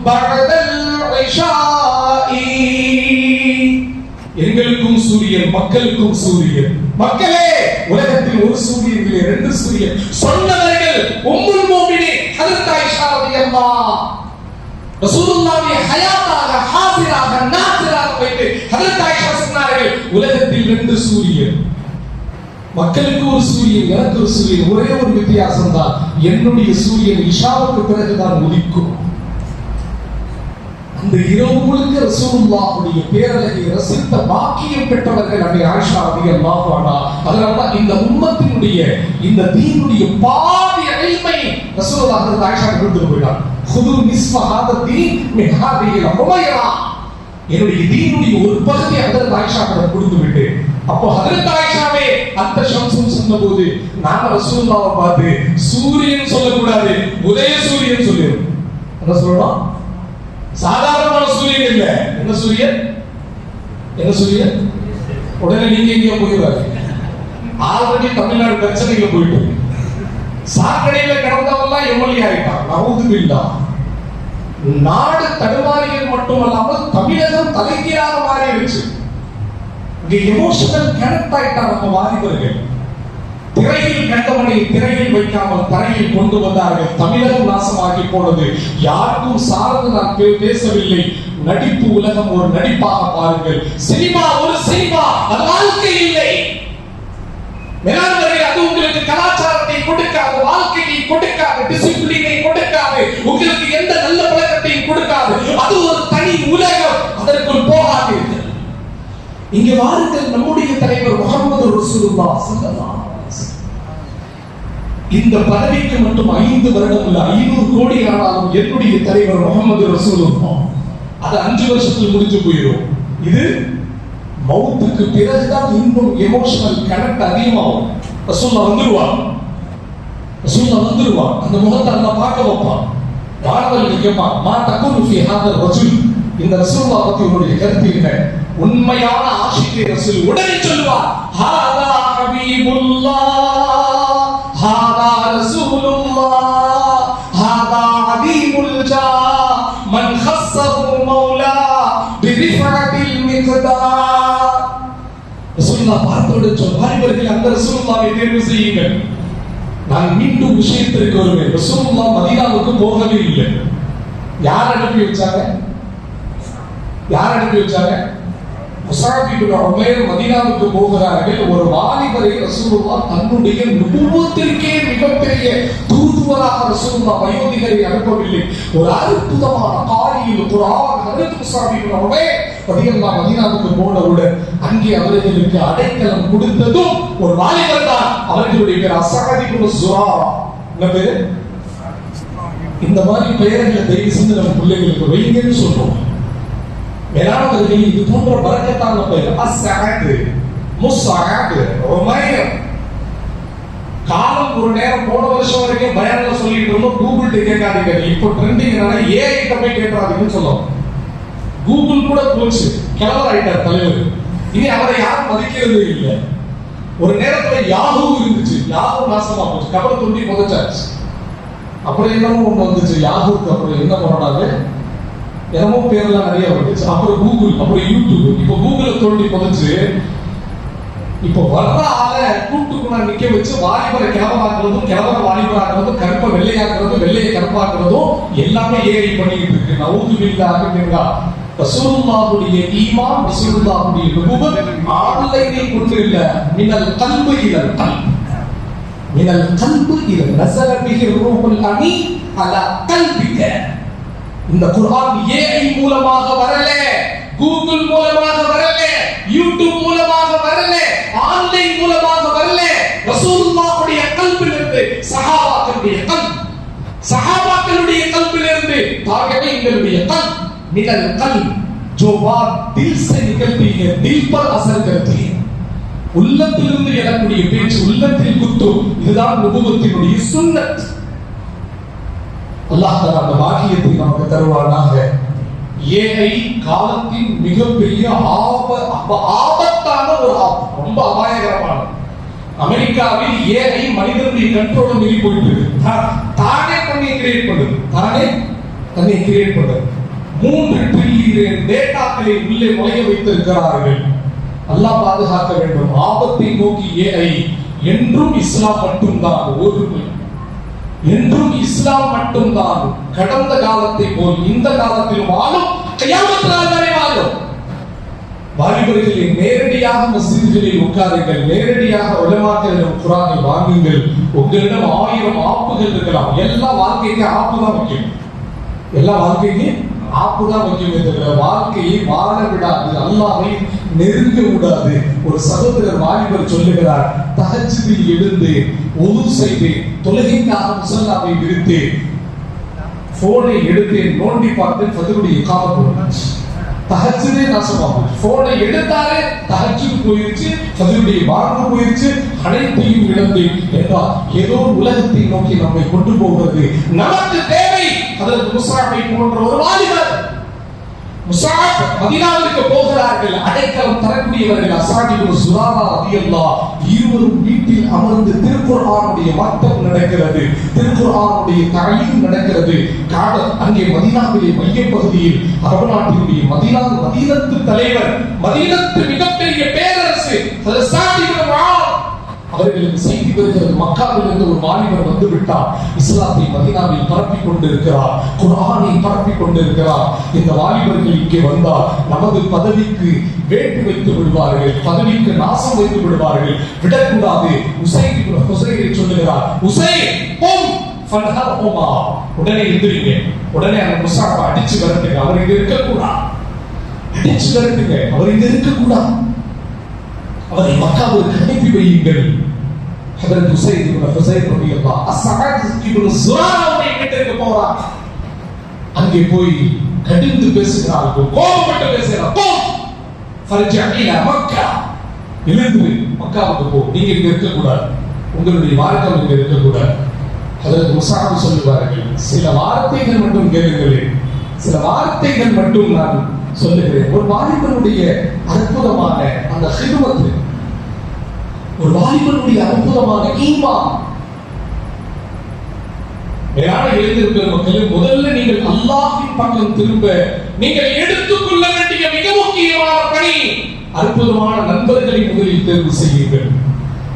بعد العشاء. எங்களுக்கும் சூரியன், மக்களுக்கும் சூரியன். மக்களே, உலகத்தில் ஒரு சூரியன் இல்லை, 2 சூரியன். சொன்னவர்கள் உம்முல் முஃமினீன் ஹஜ்ரத் ஆயிஷா রাদিয়াল্লাহு ரசூலுல்லாஹ்வை ஹயாத்தாக ஹாதிராக நாசிராக வைத்து ஹஜ்ரத் ஆயிஷா சொன்னார்கள், உலகத்தில் 2 சூரியன். மக்களுக்கு ஒரு சூரியன், எனக்கு ஒரு சூரியன். ஒரே ஒரு வித்தியாசம் தான், என்னுடைய சூரியன் இஷாவுக்கு பிறகுதான் உதிக்கும். அந்த இரவு முழுக்க ரசூலுல்லாஹ்வுடைய பேரழகை ரசித்த பாக்கியம் பெற்றவர்கள் அன்னை ஆயிஷா রাদিয়াল্লাহு அன்ஹா. அதனால்தான் இந்த உம்மத்தினுடைய, இந்த தீனுடைய பாதி இல்மை ரசூலுல்லாஹ் ஹஜ்ரத் ஆயிஷா கொடுத்து போயிட்டார். ஹுது நிஸ்ஃப ஹாதா தீன் மின் ஹாதிஹி ஹுமைரா, என்னுடைய தீனுடைய ஒரு பகுதியை ஹஜ்ரத் ஆயிஷா கொடுத்து விட்டேன். அப்போ ஹஜ்ரத் ஆயிஷாவே அந்த ஷம்சுன் சொன்னபோது நாம ரசூலுல்லாஹ்வை பார்த்து சூரியன் சொல்லக்கூடாது, உதய சூரியன் சொல்லிடும். என்ன சொல்லணும்? சாதாரணமான சூரியன் இல்ல. என்ன சூரியன்? என்ன சூரியன்? உடனே நீங்க எங்கேயோ போயிடுவாரு. ஆல்ரெடி தமிழ்நாடு பிரச்சனையில போயிட்டு சாக்கடையில கிடந்தவெல்லாம் எம்எல்ஏ ஆயிட்டான். நவுதுபில்லாஹ். நாடு தடுமாறியது மட்டுமல்லாமல் தமிழகம் தலைகீழாக மாறிடுச்சு. எமோஷனல் கனெக்ட் ஆயிட்டார் நம்ம வாலிபர்கள். திரையில் கண்டவனை திரையில் வைக்காமல் தரையில் கொண்டு வந்தார்கள். தமிழகம் நாசமாகி போனது. யாருக்கும் சார்ந்து நான் பேசவில்லை. நடிப்பு உலகம் ஒரு நடிப்பாக பாருங்கள். சினிமா ஒரு சினிமா, அது வாழ்க்கை இல்லை. மேலாண்மை அது உங்களுக்கு கலாச்சாரத்தை கொடுக்காது, வாழ்க்கையை கொடுக்காது, டிசிப்ளினை கொடுக்காது, உங்களுக்கு எந்த நல்ல பழக்கத்தையும் கொடுக்காது. அது ஒரு தனி உலகம், அதற்குள் போகாதீர்கள். இங்க வாருங்கள், நம்முடைய தலைவர் முஹம்மது ரசூலுல்லாஹ் ஸல்லல்லாஹு அலைஹி வஸல்லம் இந்த பதவிக்கு மட்டும் 5 வருடம் இல்ல 500 கோடி ஆனாலும் என்னுடைய தலைவர் முஹம்மது ரசூலுல்லாஹ் அது 5 வருஷத்துல முடிஞ்சு போயிடும். இது மௌத்துக்கு பிறகுதான் இன்னும் எமோஷனல் கனெக்ட் அதிகமாகும். ரசூலுல்லாஹ் வந்துருவான், அந்த முகத்தை அல்லாஹ் பார்க்க வைப்பான். மாணவர்களுக்கு கேட்பான், மா தகுனு ஃபீ ஹாதர் ரஜுல், இந்த ரசூலுல்லாஹ் பத்தி உங்களுடைய கருத்து என்ன? உண்மையான ஆஷிகே ரசூல் உடனே சொல்லுவார், ஹாதா ஹபீபுல்லாஹ், ஹாதா ரசூலுல்லாஹ், ஹாதா ஹபீபுல் ஜா மன் ஹஸ்ஸஹு மௌலா பிரிஃபஅத்தில் மிக்தார். ரசூலுல்லாஹ் பார்த்தோடு வாலிபர்கள் அந்த ரசூலுல்லாஹ்வை தேர்வு செய்யுங்கள். நான் மீண்டும் விஷயத்திற்கு வருவேன். ரசூலுல்லாஹ் மதீனாவுக்கு போகவே இல்லை. யார் அனுப்பி வச்சாங்க? முஸஅப் இப்னு உமைர் மதீனாவுக்கு போகிறார்கள். ஒரு வாலிபரை ரசூலுல்லாஹ் தன்னுடைய நுபுவத்திற்கே மிகப்பெரிய தூதுவராக ரசூலுல்லாஹ் வயோதிகரை அனுப்பவில்லை. ஒரு அற்புதமான காரியில் குர்ஆன் ஹஜ்ரத் முஸஅப் இப்னு உமைர் ரலியல்லாஹு மதீனாவுக்கு போனவுடன் அங்கே அவர்களுக்கு அடைக்கலம் கொடுத்ததும் ஒரு வாலிபர் தான். அவர்களுடைய பேர் அஸ்ஸஅத் இப்னு ஸுராரா. என்ன பேரு? இந்த மாதிரி பெயர்களை தயவு செஞ்சு நம்ம பிள்ளைகளுக்கு வைங்கன்னு சொல்றோம். மேலானவர்கள் இது போன்ற பரக்கத்தான பெயர் அஸ்ஸஅத், முஸ்அப், உமைர். காலம் ஒரு நேரம் போன வருஷம் வரைக்கும் பயான்ல சொல்லிட்டு இருந்தோம், கூகுள் கேட்காதீங்க. இப்போ ட்ரெண்டிங் என்னன்னா ஏஐ கிட்ட போய் கேட்காதீங்கன்னு சொல்லுவோம். கூகுள் கூட போச்சு, கிளவர் ஆயிட்டார் தலைவர். இனி அவரை யாரும் மதிக்கிறதே இல்லை. ஒரு நேரத்துல யாஹூ இருந்துச்சு, யாஹூ நாசமா போச்சு, கபரை தோண்டி புதைச்சாச்சு. அப்புறம் என்னமோ ஒண்ணு வந்துச்சு யாஹூக்கு, அப்புறம் என்ன பண்ணாங்க, என்னமோ பேரெல்லாம் நிறைய வந்துச்சு. அப்புறம் கூகுள், அப்புறம் யூடியூப். இப்போ கூகுளை தோண்டி புதைச்சு இப்போ வர்ற ஆளை கூட்டுக்குள்ள நிக்க வச்சு வாலிபரை கிளவராக்குறதும், கிளவரை வாலிபராக்குறதும், கருப்பை வெள்ளையாக்குறதும், வெள்ளையை கருப்பாக்குறதும் எல்லாமே ஏஐ பண்ணிட்டு இருக்கு. நவுது பில்லாஹ் மின்ஹா. ரசூலுல்லாஹுடைய ஈமான், ரசூலுல்லாஹுடைய நுபுவத் ஆன்லைனில் கொண்டு இல்ல, மினல் கல்பு இலல் கல்ப், மினல் கல்பு இலல் நஸல பிஹி ரூஹுல் அமீன் அலா கல்பிக. இந்த குர்ஆன் ஏஐ மூலமாக வரல, கூகுள் மூலமாக வரல, யூடியூப் மூலமாக வரல, ஆன்லைன் மூலமாக வரல. ரசூலுல்லாஹுடைய கல்பிலிருந்து, சஹாபாக்களுடைய கல்பிலிருந்து, தாபிஈன்களுடைய கல்ப், मिनल कल्ब जो बात दिल से निकलती है दिल पर असर करती है. உள்ளத்திலிருந்து எழக்கூடிய பேச்சு உள்ளத்தில் குத்தும். இதுதான் நுபுவத்தினுடைய சுன்னத். அல்லாஹ் தஆலா அந்த பாக்கியத்தை நமக்கு தருவானாக. ஏஐ காலத்தின் மிகப்பெரிய ஆபத்தான ஒரு ஆபத்து, ரொம்ப அபாயகரமானது. அமெரிக்காவில் ஏஐ மனிதனுடைய கண்ட்ரோல மீறி போயிட்டு இருக்கு. தானே தன்னை கிரியேட் பண்ணுது. 3 ட்ரில்லியன் டேட்டாக்களை உள்ளே நுழைய வைத்திருக்கிறார்கள். அல்லாஹ் பாதுகாக்க வேண்டும். ஆபத்தை நோக்கி ஏஐ. என்றும் இஸ்லாம் மட்டும்தான் ஒருமை, என்றும் இஸ்லாம் மட்டும்தான். கடந்த காலத்தை போல் இந்த காலத்தில் வாழும், கியாமத் நாள் வரை வாழும். வாலிபர்களை நேரடியாக மஸ்ஜிதுகளில் உட்காருங்கள், நேரடியாக உலமாக்களிடம் குர்ஆனை வாங்குங்கள். உங்களிடம் 1000 ஆப்புகள் இருக்கலாம், எல்லா வாழ்க்கைக்கு ஆப்பு தான் முக்கியம். எல்லா வாழ்க்கைக்கு ஆப்புதான் முக்கியமே தவிர வாழ்க்கையை வாழ விடாது, அல்லாஹ்வை நெருங்க விடாது. ஒரு சகோதரர் வாலிபர் சொல்லுகிறார், தஹஜ்ஜுதில் எழுந்து உது செய்து தொழுகைக்காக முஸல்லாவை விரித்து போனை எடுத்து நோண்டி பார்த்து ஃபஜ்ருடைய இகாமத் போட்டாச்சு. தஹஜ்ஜுதே நாசமாகும். போனை எடுத்தாலே தஹஜ்ஜுத் போயிருச்சு, ஃபஜ்ருடைய பாங்கு போயிருச்சு, அனைத்தையும் இழந்து என்றால் ஏதோ உலகத்தை நோக்கி நம்மை கொண்டு போகிறது. நமக்கு தேவை ஹஜ்ரத் முஸஅபை போன்ற ஒரு வாலிபர். முஸஅப் மதீனாவுக்கு போகிறார்கள், அடைக்கலம் தரக்கூடியவர்கள் அஸ்ஸஅத் இப்னு ஸுராரா ரலியல்லாஹு. இருவரும் வீட்டில் அமர்ந்து திருக்குர்ஆனுடைய மக்தப் நடக்கிறது, திருக்குர்ஆனுடைய தஅலீம் நடக்கிறது. அங்கே மதீனாவிலே மையப்பகுதியில் அரபு நாட்டினுடைய மதீனத்து தலைவர், மதீனத்து மிகப்பெரிய பேரரசு ஹஜ்ரத் ஸஅத் இப்னு முஆத் அவர்களுக்கு செய்தி வருகிறது, மக்காவிலிருந்து ஒரு வாலிபர் வந்து விட்டார், இஸ்லாத்தை மதீனாவில் பரப்பிக் கொண்டிருக்கிறார், குர்ஆனை பரப்பிக் கொண்டிருக்கிறார். இந்த வாலிபர்கள் இங்கே வந்தால் நமது பதவிக்கு வேட்டு வைத்து விடுவார்கள், பதவிக்கு நாசம் வைத்து விடுவார்கள், விடக்கூடாது. உசைன் இப்னு ஹுசைரை சொல்லுகிறார், உசைன் கும் ஃபன்ஹர்ஹுமா, உடனே எந்திரிங்க, உடனே அந்த முஸாஃபை அடிச்சு விரட்டுங்க, அவர் இங்க இருக்கக்கூடாது, அடிச்சு விரட்டுங்க, அவர் இங்க இருக்கக்கூடாது, அவரை மக்காவுக்கு அனுப்பி வையுங்கள். ஹஜ்ரத் உசைன் இப்னு ஹுசைர் ரலியல்லாஹு அஸ்ஸஅத் இப்னு ஸுராராவை வீட்டுக்கு போறார். அங்கே போய் கடிந்து பேசுகிறார்கள், கோபப்பட்டு பேசுகிறார். போ ஃபர்ஜி இலா மக்கா, எழுந்து மக்காவுக்கு போ, நீங்க இங்க இருக்க கூடாது, உங்களுடைய மார்க்கம் இங்க இருக்க கூடாது. ஹஜ்ரத் முஸஅப் சொல்லுவார்கள், சில வார்த்தைகள் மட்டும் கேளுங்களேன், சில வார்த்தைகள் மட்டும் நான் சொல்லுகிறேன். ஒரு வாலிபனுடைய அற்புதமான அந்த ஹிதுமத், ஒரு வாலிபனுடைய அற்புதமான ஈமான். மேலான எழுந்திருக்கிற மக்களே, முதல்ல நீங்கள் அல்லாஹ்வின் பக்கம் திரும்ப நீங்கள் எடுத்துக்கொள்ள வேண்டிய மிக முக்கியமான பணி, அற்புதமான நண்பர்களை முதலில் தேர்வு செய்யுங்கள்.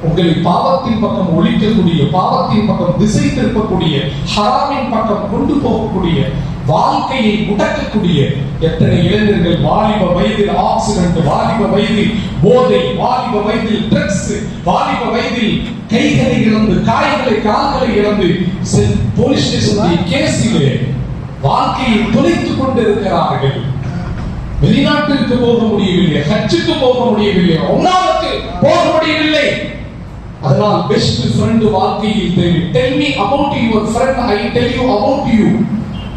உங்களை பாவத்தின் பக்கம் ஒழிக்கக்கூடிய, பாவத்தின் பக்கம் திசை திருப்பக்கூடிய, ஹராமின் பக்கம் கொண்டு போகக்கூடிய, வாழ்க்கையை முடக்கக்கூடிய எத்தனை இளைஞர்கள் வாலிப வயதில் ஆக்சிடென்ட், வாலிப வயதில் போதை, வாலிப வயதில் ட்ரக்ஸ், வாலிப வயதில் கைகளை இழந்து, காய்களை கால்களை இழந்து போலீஸ் ஸ்டேஷன் கேஸிலே வாழ்க்கையை தொலைத்துக் கொண்டிருக்கிறார்கள். வெளிநாட்டிற்கு போக முடியவில்லை, ஹஜ்ஜுக்கு போக முடியவில்லை, உம்ராவுக்கு போக முடியவில்லை. அதனால் பெஸ்ட் ஃப்ரெண்ட் வாழ்க்கையில் தேவை. Tell me about your friend, I tell you about you.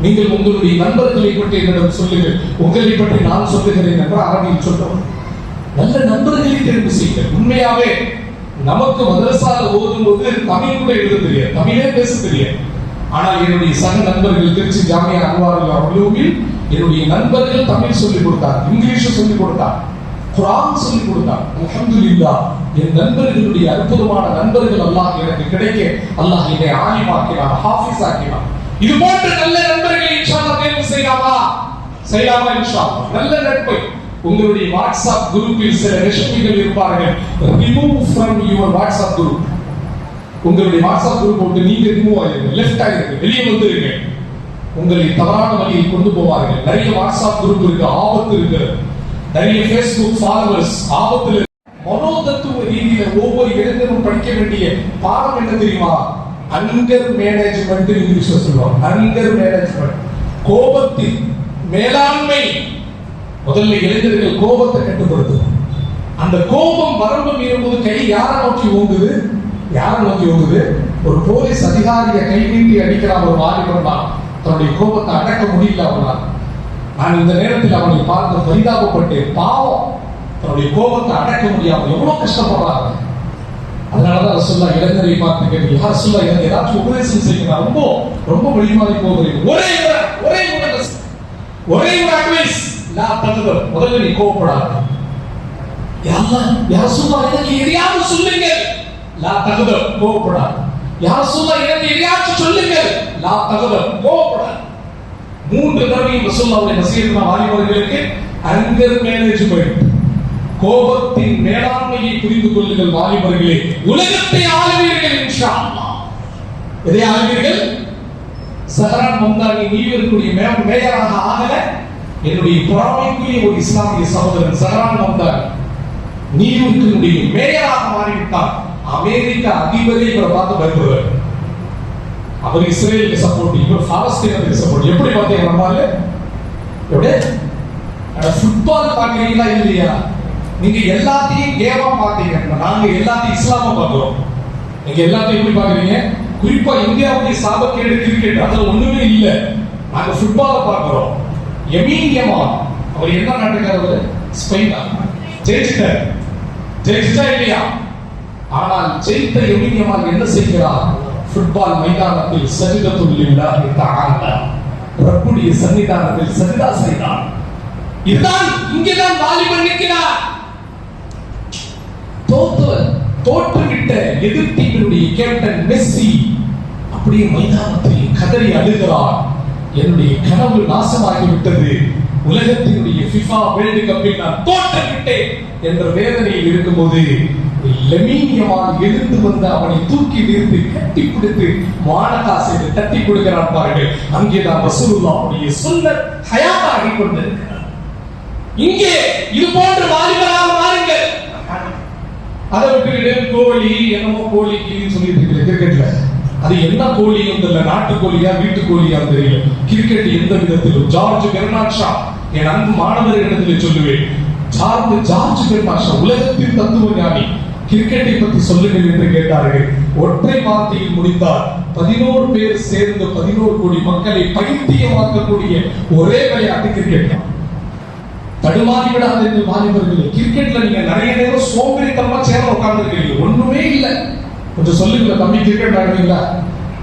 நீங்கள் உங்களுடைய நண்பர்களை பற்றி என்னிடம் சொல்லுங்கள், உங்களை பற்றி நான் சொல்லுகிறேன் என்று அரபியில் சொல்றோம். நல்ல நண்பர்களை தேர்வு செய்யுங்கள். உண்மையாவே நமக்கு மதரசால ஓதும்போது தமிழ் கூட எழுத தெரியாது, தமிழே பேச தெரியாது. ஆனால் என்னுடைய சக நண்பர்கள் திருச்சி ஜாமியா அன்வாருல் உலூமில் என்னுடைய நண்பர்கள் தமிழ் சொல்லிக் கொடுத்தார், இங்கிலீஷ் சொல்லிக் கொடுத்தார், குர்ஆன் சொல்லிக் கொடுத்தார். அல்ஹம்துலில்லாஹ், என் நண்பர்களுடைய அற்புதமான நண்பர்கள் அல்லாஹ் எனக்கு கிடைக்க அல்லாஹ் என்னை ஆலிமாக்கினார், ஹாஃபிஸ் ஆக்கினார். இது போன்ற நல்ல நண்பர்களை இன்ஷா அல்லாஹ் தேர்வு செய்யலாமா இன்ஷா அல்லாஹ். நல்ல நட்பை உங்களுடைய வாட்ஸ்அப் குரூப்பில் சில ரெசிபிகள் இருப்பார்கள், remove from your WhatsApp group. உங்களுடைய வாட்ஸ்அப் குரூப் போட்டு நீங்க ரிமூவ் ஆயிருங்க, லெஃப்ட் ஆயிருங்க, வெளியே வந்துருங்க. உங்களை தவறான வழியில் கொண்டு போவார்கள். நிறைய வாட்ஸ்அப் குரூப் இருக்கு, ஆபத்து இருக்கு. நிறைய ஃபேஸ்புக் ஃபாலோவர்ஸ், ஆபத்துல. மனோதத்துவ ரீதியில ஒவ்வொரு இளைஞரும் படிக்க வேண்டிய பாடம் என்ன தெரியுமா? அங்கர் மேனேஜ்மெண்ட் இங்கிலீஷ்ல சொல்லுவாங்க. அங்கர் மேனேஜ்மெண்ட், கோபத்தின் மேலாண்மை. முதல்ல இளைஞர்கள் கோபத்தை கட்டுப்படுத்தணும். அந்த கோபம் வரம்பு மீறும்போது கை யாரை நோக்கி ஓங்குது? யாரை நோக்கி ஓங்குது? ஒரு போலீஸ் அதிகாரியை கை நீட்டி அடிக்கிறான் ஒரு வாலிபன் தான், தன்னுடைய கோபத்தை அடக்க முடியல அவனால். நான் இந்த நேரத்தில் அவனை பார்த்து பரிதாபப்பட்டேன். பாவம், தன்னுடைய கோபத்தை அடக்க முடியாம எவ்வளவு கஷ்டப்படுறாங்க. அதனாலதான் ரசூலுல்லாஹ் இளைஞரை பார்த்து கேட்க, யார் ரசூலுல்லாஹ் எனக்கு ஏதாச்சும் உபதேசம் செய்யுங்க, ரொம்ப ரொம்ப வழிமாறி போகிறேன். ஒரே ஒரு அட்வைஸ், லா தகதர், முதல்ல நீ கோபப்படாத. யா ரசூலுல்லாஹ் எனக்கு எதையாவது சொல்லுங்க, லா தகதர், கோபப்படாத. யா ரசூலுல்லாஹ் எனக்கு எதையாச்சும் சொல்லுங்க, லா தகதர், கோபப்படாத. 3 தடவை ரசூலுல்லாஹ்வுடைய நசீஹத் வாலிபர்களுக்கு அங்கர் மேனேஜ்மெண்ட், கோபத்தின் மேலாண்மையை புரிந்து கொள்ளுங்கள் வாலிபர்களே. உலகத்தை ஆளுவீர்கள் இன்ஷா அல்லாஹ். எதை ஆளுவீர்கள்? சஹரான் மம்தானி நியூயார்க்குடைய மேயராக ஆகல. என்னுடைய பொறாமைக்குரிய ஒரு இஸ்லாமிய சகோதரன் சஹரான் மம்தானி நியூயார்க்கினுடைய மேயராக மாறிவிட்டார். அமெரிக்க அதிபரை இவரை பார்த்து பயப்படுவார். அவர் இஸ்ரேலுக்கு சப்போர்ட், இவர் பாலஸ்தீனத்துக்கு சப்போர்ட். எப்படி பார்த்தீங்க நம்மால? எப்படி ஃபுட்பால் பார்க்கறீங்களா இல்லையா? நீங்க எல்லாத்தையும் கேமா பாத்தீங்க, நாங்க எல்லாத்தையும் இஸ்லாமா பாக்குறோம். நீங்க எல்லாத்தையும் எப்படி பாக்குறீங்க? குறிப்பா இந்தியாவுடைய சாபக்கேடு கிரிக்கெட், அதுல ஒண்ணுமே இல்ல. நாங்க ஃபுட்பால பாக்குறோம். யமீன் யமால் அவர் என்ன நாட்டுக்காரர்? ஸ்பெயின். ஜெயிச்சிட்டா இல்லையா? ஆனால் ஜெயித்த யமீன் யமால் என்ன செய்கிறார்? ஃபுட்பால் மைதானத்தில் சஜிதத்துல் லில்லாஹி தஆலா, ரப்புடைய சன்னிதானத்தில் சஜிதா செய்கிறார். இதுதான் இங்கேதான் வாலிபன் நிற்கிறார். தோற்றுவிட்ட எதிர் டீமினுடைய கேப்டன் மெஸ்ஸி அப்படியே மைதானத்தில் கதறி அழுகிறார். என்னுடைய கனவு நாசமாகிவிட்டது, உலகத்தினுடைய FIFA வேர்ல்ட் கப்பில் நான் தோற்றுவிட்டேன் என்ற வேதனையில் இருக்கும்போது லெமீனியமான் எழுந்து வந்து அவனை தூக்கி நிறுத்தி கட்டி பிடித்து மானகாசை தட்டி கொடுக்கிறான் பாருங்கள். அங்கேதான் ரசூலுல்லாஹ்வுடைய சுன்னத் ஹயாத்தாகி கொண்டிருக்கிறார். இங்கே இது போன்ற வாலிபராக மாறுங்கள். அதை விட்டு கோழி என்னமோ கோழி கிளின்னு சொல்லிட்டு இருக்கு கிரிக்கெட்ல. அது என்ன கோழியும் தெரியல, நாட்டுக்கோழியா வீட்டு கோழியா தெரியல. கிரிக்கெட் எந்த விதத்திலும் ஜார்ஜ் பெர்னாட் ஷா, என் அன்பு மாணவர்களிடத்தில் சொல்லுவேன், ஜார்ஜ் பெர்னாட் ஷா உலகத்தின் தத்துவ ஞானி. கிரிக்கெட்டை பற்றி சொல்லுங்கள் என்று கேட்டார்கள். ஒற்றை வார்த்தையில் முடித்தார். 11 பேர் சேர்ந்து 11 கோடி மக்களை பைத்தியமாக்கக்கூடிய ஒரே விளையாட்டு கிரிக்கெட் தான். தடுமாறி விடாத வாலிபர்களே, கிரிக்கெட்ல நீங்க நிறைய நேரம் சோம்பேறித்தனமா சேர்ந்து உட்கார்ந்துருக்கீங்க, ஒண்ணுமே இல்ல. கொஞ்சம் சொல்லுங்க தம்பி, கிரிக்கெட் ஆடுறீங்களா?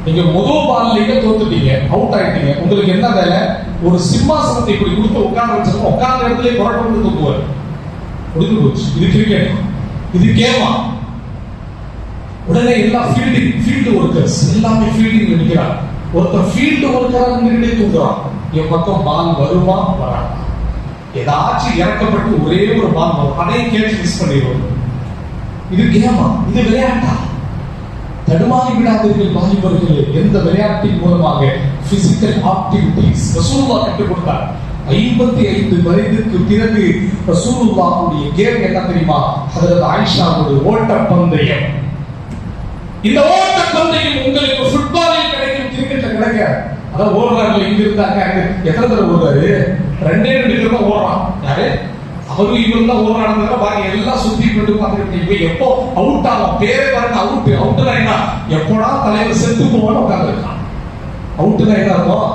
நீங்க முதல் பால்ல தோத்துட்டீங்க, அவுட் ஆயிட்டீங்க. உங்களுக்கு என்ன வேலை? ஒரு சிம்மாசனத்தை இப்படி கொடுத்து உட்கார்ந்து வச்சிருக்கோம், உட்கார்ந்த இடத்துல புரட்ட வந்து தூக்குவார். முடிஞ்சு போச்சு. இது கிரிக்கெட், இது கேமா. உடனே எல்லாம் ஃபீல்டு ஒர்க்கர்ஸ் எல்லாமே ஃபீல்டிங்ல நிக்கிறாங்க. ஒருத்தர் ஃபீல்டு ஒர்க்கரா நின்னுட்டே தூக்குறான். என் பக்கம் பால் வருமா வராது, ஏதாச்சும் இறக்கப்பட்டு ஒரே ஒரு பால் வரும், அதையும் கேட்ச் மிஸ் பண்ணிடுவோம். இது கேமா? இது விளையாட்டா? தடுமாறி விடாதீர்கள் வாலிபர்களே. எந்த விளையாட்டின் மூலமாக பிசிக்கல் ஆக்டிவிட்டிஸ் ரசூலுல்லாஹ் கற்றுக் கொடுத்தார். 55 வயதுக்கு பிறகு ரசூலுல்லாஹ்வுடைய கேம் என்ன தெரியுமா? ஹஜ்ரத் ஆயிஷாவுடைய ஓட்டப்பந்தயம். இந்த ஓட்டப்பந்தயம் உங்களுக்கு ஃபுட்பாலில் கிடைக்கும், கிரிக்கெட்ல கிடைக்காது. அதான் ஓடுறாங்க, இங்க இருந்தாங்க, எத்தனை தடவை ஓடுறாரு? 2 தடவை ஓடுறான். யாரு? அவரு இவரு தான் ஓடுறாங்க. பாருங்க, எல்லாம் சுத்தி கொண்டு பார்த்துட்டு எப்போ அவுட் ஆகும் பேரே பாருங்க. அவுட்னா என்ன? எப்போடா தலைவர் செத்து போவான்னு உட்கார்ந்துருக்கான். அவுட்னா என்ன இருக்கும்?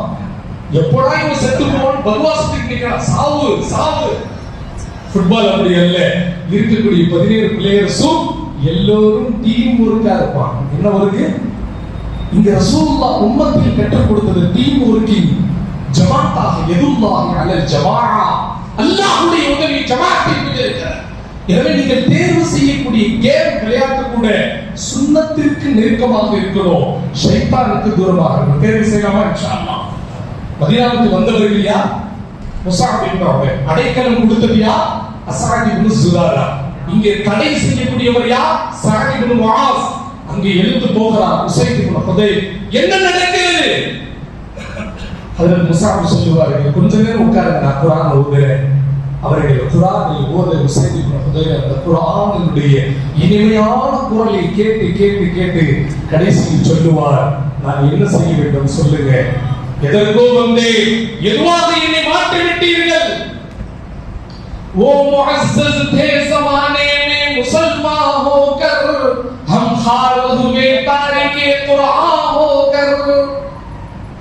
எப்போடா இவன் செத்து போவான்னு பதுவாசத்துக்கு நிற்கிறான். சாவு சாவு. ஃபுட்பால் அப்படி அல்ல. இருக்கக்கூடிய 17 பிளேயர்ஸும் எல்லோரும் டீம் ஒர்க்கா இருப்பான். என்ன ஒர்க்கு? இங்க ரசூலுல்லாஹ் உம்மத்தில் கற்றுக் கொடுத்தது டீம் ஒர்க்கிங். ஜமாத்தாக யதுல்லாஹி அலல் ஜமாஅ, அல்லாஹ்வுடைய உதவி ஜமாஅத்தின் மீது இருக்கிறது. எனவே நீங்கள் தேர்வு செய்யக்கூடிய கேம் விளையாட்டு கூட சுன்னத்திற்கு நெருக்கமாக இருக்கணும், ஷைத்தானுக்கு தூரமாக இருக்கணும். தேர்வு செய்யலாமா? இன்ஷாஅல்லாஹ். மதீனாவுக்கு வந்தவர்கள் யார்? முஸஅப் இப்னு உமைர். அடைக்கலம் கொடுத்தது யார்? அஸ்அத் இப்னு ஸுராரா. இங்கே தடை செய்யக்கூடியவர் யார்? ஸஅத் இப்னு முஆஸ். அங்கே எழுந்து போகிறார் உஸைத் இப்னு ஹுதைர். என்ன நடக்கிறது? ஹஜ்ரத் முஸஅப் சொல்லுவார்கள், கொஞ்ச நேரம் உட்காருங்க, நான் குர்ஆன் ஓதுறேன். அவர்கள் குர்ஆனை ஓத உஸைத் இப்னு ஹுதைர் அந்த குர்ஆனுடைய இனிமையான குரலை கேட்டு கேட்டு கேட்டு கடைசியில் சொல்லுவார், நான் என்ன செய்ய வேண்டும் சொல்லுங்க, எதற்கோ வந்தேன், எதுவாக என்னை மாற்றி விட்டீர்கள். वो मुअज़्ज़ज़ थे ज़माने में मुसलमान होकर, हम खार हुए तारिके कुरान होकर.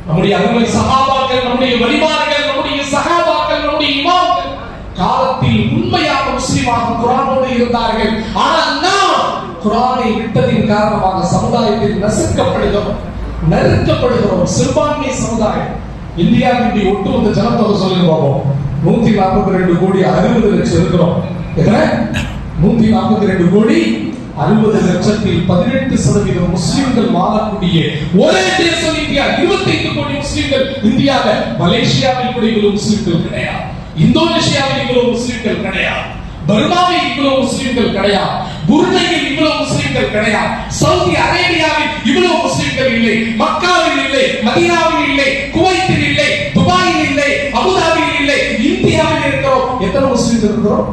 நம்முடைய அருமை சஹாபாக்கள், நம்முடைய வலிமார்கள், நம்முடைய சஹாபாக்கள், நம்முடைய இமாம்கள் காலத்தில் உண்மையான முஸ்லிமாக குர்ஆனோடு இருந்தார்கள். ஆனால் நாம் குர்ஆனை விட்டதின் காரணமாக சமுதாயத்தில் நசுக்கப்படுகிறோம், நெருக்கப்படுகிறோம். சிறுபான்மை சமுதாயம் இந்தியாவின் ஒட்டுமொத்த ஜனத்தொகை சொல்லுங்க பாப்போம். 142 கோடி 60 லட்சம் இருக்கிறோம். எத்தனை? 142 கோடி 60 லட்சத்தில் 18% முஸ்லிம்கள் வாழக்கூடிய ஒரே தேசம் இந்தியா. 25 கோடி முஸ்லிம்கள் இந்தியாவில். மலேசியாவில் கூட இவ்வளவு முஸ்லிம்கள் கிடையாது, இந்தோனேஷியாவில் இவ்வளவு முஸ்லிம்கள் கிடையாது, பர்மாவில் இவ்வளவு முஸ்லிம்கள் கிடையாது, புருனையில் இவ்வளவு முஸ்லிம்கள் கிடையாது, சவுதி அரேபியாவில் இவ்வளவு முஸ்லிம்கள் இல்லை, மக்காவில் இல்லை, மதீனாவில் இல்லை, குவைத்தில் இல்லை, துபாயில் இல்லை, அபுதாபியில் இல்லை, இந்தியாவில் இருக்கிறோம். எத்தனை முஸ்லிம்கள் இருக்கிறோம்?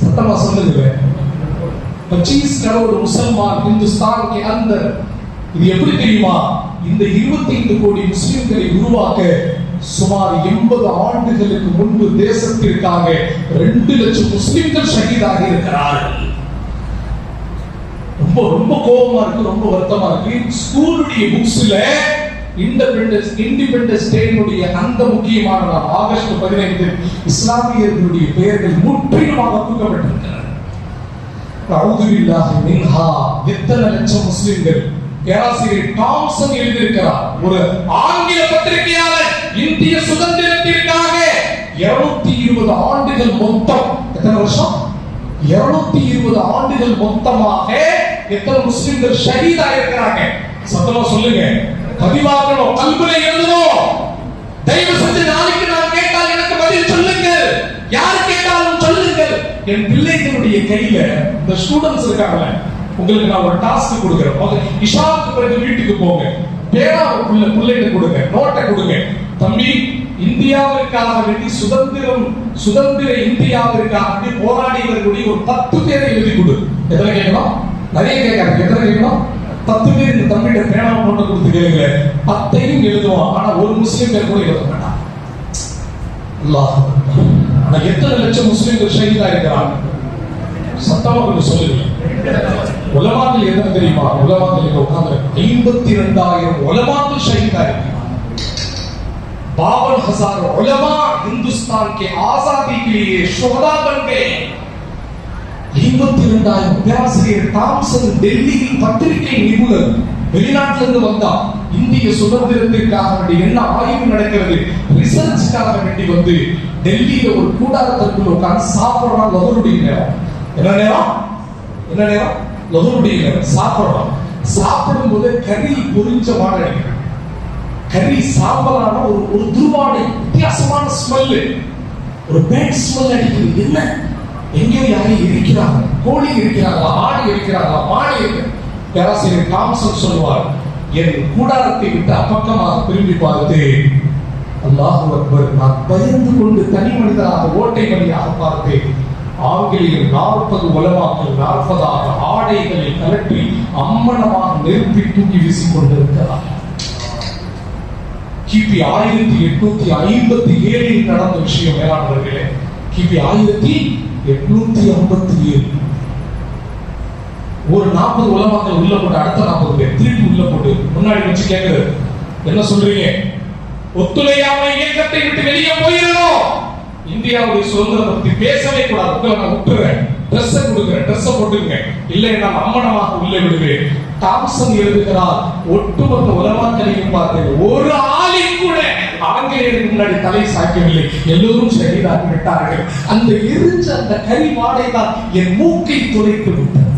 சத்தமா சொல்லுங்க. 25 करोड़ मुसलमान हिंदुस्तान के अंदर. இது எப்படி தெரியுமா? இந்த 25 கோடி முஸ்லிம்களை உருவாக்க சுமார் 80 ஆண்டுகளுக்கு முன்பு தேசத்திற்காக 2 லட்சம் முஸ்லிம்கள் ஷஹீதாக இருக்கிறார்கள். ரொம்ப ரொம்ப கோபமா இருக்கு, ரொம்ப வருத்தமா இருக்கு. ஸ்கூலுடைய புக்ஸ்ல இண்டிபெண்டன்ஸ் டேனுடைய அந்த முக்கியமான நாள் ஆகஸ்ட் 15 இஸ்லாமியர்களுடைய பெயர்கள் முற்றிலுமாக தூக்கப்பட்டிருக்கிறது. அஊது பில்லாஹி மின்ஹா. எத்தனை லட்சம் முஸ்லிம்கள்? பேராசிரியர் டாம்சன் எழுதியிருக்கிறார், ஒரு ஆங்கில பத்திரிகையாளர், இந்திய சுதந்திரத்திற்காக 220 ஆண்டுகள் மொத்தம். எத்தனை வருஷம்? 220 ஆண்டுகள் மொத்தமாக எத்தனை முஸ்லிம்கள் ஷஹீதா இருக்கிறாங்க? சத்தமா சொல்லுங்க, பதிவாக்கணும், கல்புல எழுதணும். தயவு செஞ்சு நாளைக்கு நான் கேட்டால் எனக்கு பதில் சொல்லுங்கள், யார் கேட்டாலும் சொல்லுங்கள். என் பிள்ளைகளுடைய கையில இந்த ஸ்டூடெண்ட்ஸ் இருக்காங்கல்ல, உங்களுக்கு நான் ஒரு டாஸ்க் கொடுக்குறேன். இஷாவுக்கு பிறகு வீட்டுக்கு போங்க, பேனாவுக்குள்ள பிள்ளைங்க கொடுங்க, நோட்டை கொடுங்க. தம்பி, இந்தியாவிற்காக வேண்டி சுதந்திர இந்தியாவிற்காக வேண்டி போராடியவர்களுடைய ஒரு 10 பேரை எழுதி கொடு. எத்தனை கேட்கணும்? நிறைய கேட்காது. எத்தனை கேட்கணும்? 10 பேர் இந்த தம்பிகிட்ட பேனாவை போட்டு கொடுத்து கேளுங்க. 10ஐயும் எழுதுவான். ஆனா ஒரு முஸ்லீம் பேர் கூட எழுத மாட்டான். அல்லாஹ். ஆனா எத்தனை லட்சம் முஸ்லீம்கள் ஷஹீதா இருக்கிறாங்க? சத்தமாக சொல்லுங்க. உலமாக்கள் என்ன தெரியுமா? உலமாக்கள் இங்க உட்கார்ந்து 52,000 உலமாக்கள் ஷஹீதா இருக்கிறாங்க. 52,000 उलमा हिंदुस्तान के आजादी के लिए शुहदा बन गए. 52,000 பேராசிரியர் தாம்சன் டெல்லியில் பத்திரிகை நிபுணர் வெளிநாட்டிலிருந்து வந்தா இந்திய சுதந்திரத்திற்காக வேண்டி என்ன ஆய்வு நடக்கிறது ரிசர்ச்சுக்காக வேண்டி வந்து டெல்லியில ஒரு கூடாரத்திற்குள் உட்கார்ந்து சாப்பிடுறான். லொஹருடைய நேரம். என்ன நேரம்? என்ன நேரம்? லொஹருடைய நேரம். சாப்பிடுறான். சாப்பிடும் போது கறி பொரிஞ்ச வாடை அடிக்கிறான். கறி சாம்பலான ஒரு துர்வாடை, வித்தியாசமான ஸ்மெல், ஒரு பேட் ஸ்மெல் அடிக்குது. என்ன? எங்கேயோ யாரையும் இருக்கிறாங்க, கோழி இருக்கிறாங்களா, ஆடு இருக்கிறாங்களா, மாடு இருக்கு. பேராசிரியர் தாம்சன் சொல்வார், என் கூடாரத்தை விட்டு அப்பக்கமாக திரும்பி பார்த்து அல்லாஹு அக்பர், நான் பயந்து கொண்டு தனி மனிதராக ஓட்டை வழியாக பார்த்தேன். ஆங்கிலேயர் 40 உலமாக்கள் 40 ஆடைகளை கலற்றி அம்மனமாக நெருப்பி தூக்கி வீசிக் கொண்டிருக்கிறார். கிபி 1857 நடந்த விஷயம் மேலானவர்களே. கிபி 1857 ஒரு 40 உலமாக்கள் உள்ள போட்டு அடுத்த 40 பேர் திருப்பி உள்ள போட்டு முன்னாடி வச்சு கேட்கிறது, என்ன சொல்றீங்க? ஒத்துழையாமை இயக்கத்தை விட்டு வெளியே போயிடணும், இந்தியாவுடைய சுதந்திரம் பத்தி பேசவே கூடாது, உங்களை நான் விட்டுறேன், ட்ரெஸ் கொடுக்குறேன், ட்ரெஸ் போட்டுங்க, இல்லை நான் அம்மனமாக உள்ளே விடுவேன். தாம்சன் எழுதுகிறார், ஒட்டுமொத்த உலமாக்களையும் பார்த்து ஒரு ஆளின் கூட ஆங்கிலேயருக்கு முன்னாடி தலை சாய்க்கவில்லை, எல்லோரும் ஷஹீதாகி விட்டார்கள். அந்த எரிஞ்ச அந்த கரி வாடை தான் என் மூக்கை துளைத்து விட்டது.